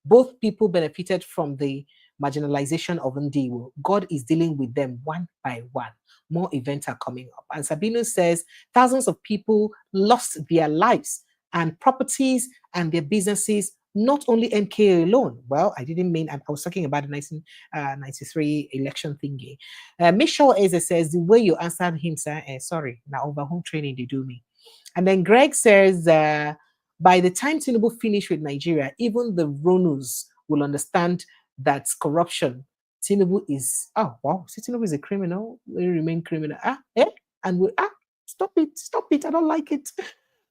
Both people benefited from the marginalization of Ndigbo. God is dealing with them one by one. More events are coming up. And Sabino says, thousands of people lost their lives and properties and their businesses, not only NK alone. Well, I didn't mean, I was talking about the 1993 election thingy. Michelle Eze says, the way you answered him, sir, sorry, now over home training, they do me. And then Greg says, by the time TINUBU finish with Nigeria, even the Ronus will understand that corruption. TINUBU is, oh, wow, so TINUBU is a criminal, will remain criminal. And stop it, I don't like it.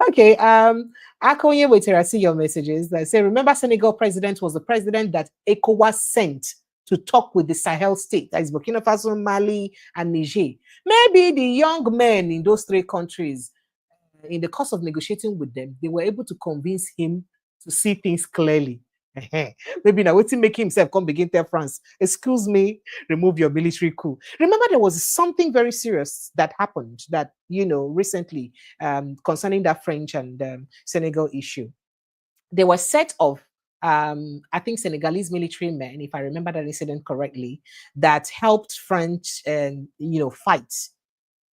Okay, Akonye Waiter, I see your messages. I say, remember Senegal president was the president that ECOWAS sent to talk with the Sahel state, that is Burkina Faso, Mali, and Niger. Maybe the young men in those three countries, in the course of negotiating with them, they were able to convince him to see things clearly. Maybe now waiting make himself come begin tell France, excuse me, remove your military coup. Remember, there was something very serious that happened that, recently concerning that French and Senegal issue. There were a set of, I think, Senegalese military men, if I remember that incident correctly, that helped French, fight,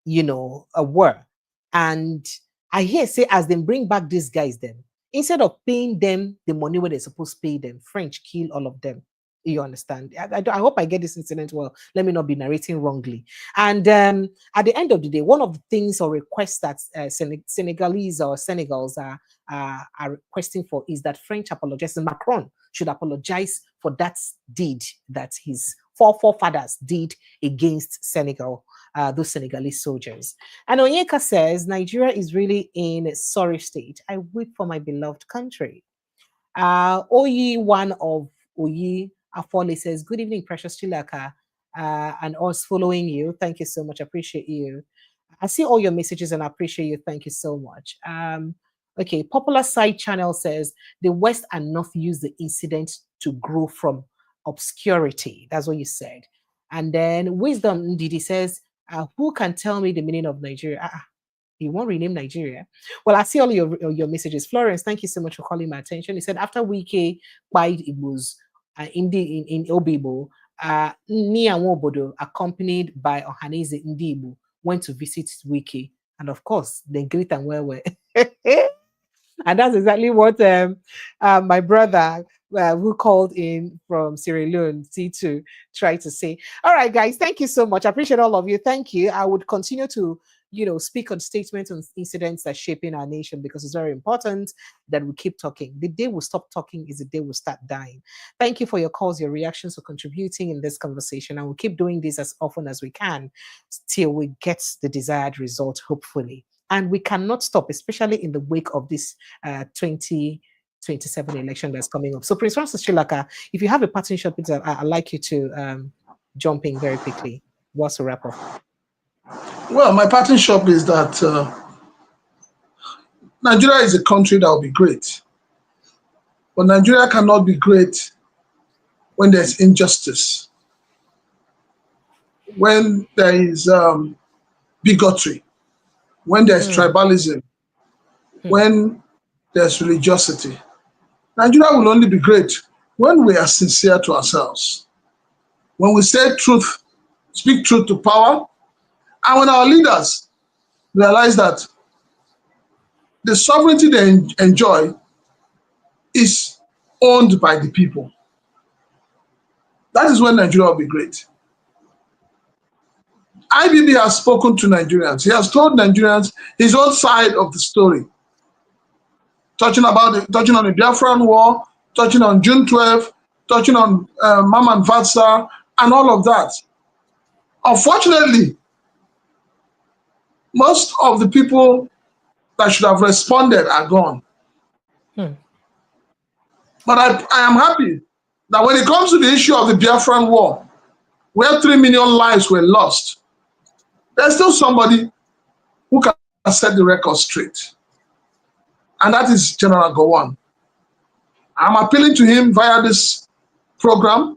a war. And I hear say, as they bring back these guys, then instead of paying them the money where they're supposed to pay them, French kill all of them. You understand? I hope I get this incident well. Let me not be narrating wrongly. And at the end of the day, one of the things or requests that Senegalese or Senegals are requesting for is that French apologize. And Macron should apologize for that deed that his forefathers did against Senegal, those Senegalese soldiers. And Onyeka says, Nigeria is really in a sorry state. I weep for my beloved country. Oyi, one of Oyi Afole says, good evening, precious Chilaka, and us following you. Thank you so much. I appreciate you. I see all your messages and I appreciate you. Thank you so much. Okay, Popular Side Channel says, the West and North use the incident to grow from obscurity. That's what you said. And then Wisdom Ndidi says, who can tell me the meaning of Nigeria? He won't rename Nigeria. Well, I see all your messages. Florence, thank you so much for calling my attention. He said, after Wike bite Igbos in Obibo, Nia Wobodo, accompanied by Ohanaeze Ndigbo, went to visit Wike. And of course, they greet and well. And that's exactly what my brother who called in from Sierra Leone, C2, tried to say. All right, guys, thank you so much. I appreciate all of you. Thank you. I would continue to speak on statements and incidents that are shaping our nation because it's very important that we keep talking. The day we stop talking is the day we start dying. Thank you for your calls, your reactions, for contributing in this conversation. And we'll keep doing this as often as we can till we get the desired result, hopefully. And we cannot stop, especially in the wake of this 2027 election that's coming up. So Prince Francis Chilaka, if you have a parting shot, I'd like you to jump in very quickly. What's the wrap up?
Well, my parting shot is that Nigeria is a country that will be great. But Nigeria cannot be great when there's injustice, when there is bigotry, when there's tribalism, when there's religiosity. Nigeria will only be great when we are sincere to ourselves, when we say truth, speak truth to power, and when our leaders realize that the sovereignty they enjoy is owned by the people. That is when Nigeria will be great. IBB has spoken to Nigerians. He has told Nigerians his own side of the story. touching on the Biafran War, touching on June 12th, touching on Maman Vatsa, and all of that. Unfortunately, most of the people that should have responded are gone. But I am happy that when it comes to the issue of the Biafran War, where 3 million lives were lost, there's still somebody who can set the record straight. And that is General Gowon. I'm appealing to him via this program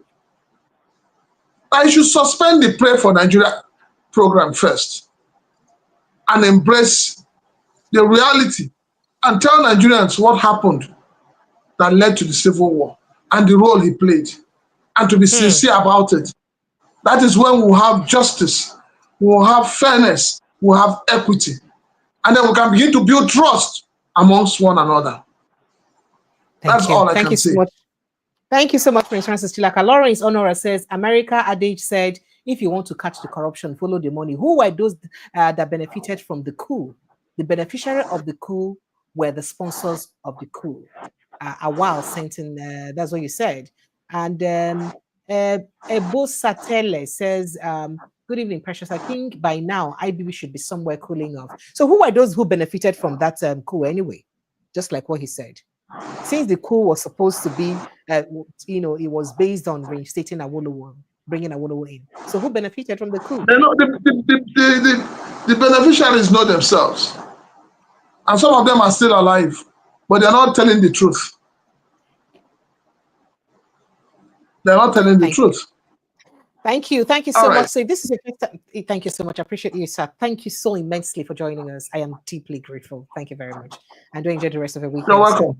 that he should suspend the Pray for Nigeria program first and embrace the reality and tell Nigerians what happened that led to the Civil War and the role he played, and to be sincere about it. That is when we'll have justice, we'll have fairness, we'll have equity, and then we can begin to build trust amongst one another. That's all I can say.
Thank you so much, Prince Francis Chilaka. Lawrence Honora says, America adage said, if you want to catch the corruption, follow the money. Who were those that benefited from the coup? The beneficiary of the coup were the sponsors of the coup. A while sent in, that's what you said. And Ebo Satele says, good evening, Precious. I think by now, IBB should be somewhere cooling off. So who are those who benefited from that coup anyway? Just like what he said. Since the coup was supposed to be, it was based on reinstating Awolowo, bringing Awolowo in. So who benefited from the coup?
The beneficiaries know themselves. And some of them are still alive, but they're not telling the truth. They're not telling the truth.
Thank you. Thank you so much. So this is thank you so much. I appreciate you, sir. Thank you so immensely for joining us. I am deeply grateful. Thank you very much. And do enjoy the rest of the week.
You're welcome.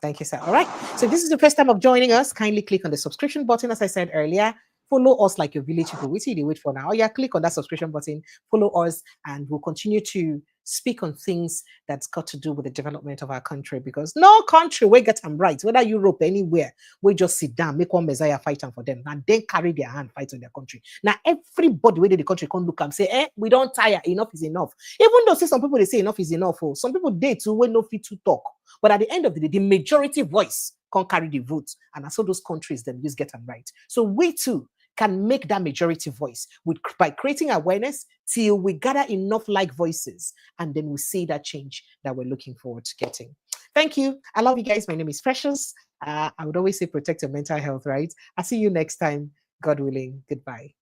Thank you, sir. All right. So this is the first time of joining us. Kindly click on the subscription button, as I said earlier. Follow us like your village people. We see the wait for now. Yeah, click on that subscription button, follow us, and we'll continue to speak on things that's got to do with the development of our country, because no country will get them right, whether Europe, anywhere, we just sit down, make one Messiah fight for them, and then carry their hand, fight on their country. Now, everybody within the country can look and say, we don't tire, enough is enough. Even though some people, they say enough is enough, some people, they too, will no fit to talk. But at the end of the day, the majority voice can carry the vote, and so those countries, them just get them right. So we too can make that majority voice by creating awareness till we gather enough like voices, and then we see that change that we're looking forward to getting. Thank you. I love you guys. My name is Precious. I would always say protect your mental health, right? I'll see you next time, God willing. Goodbye.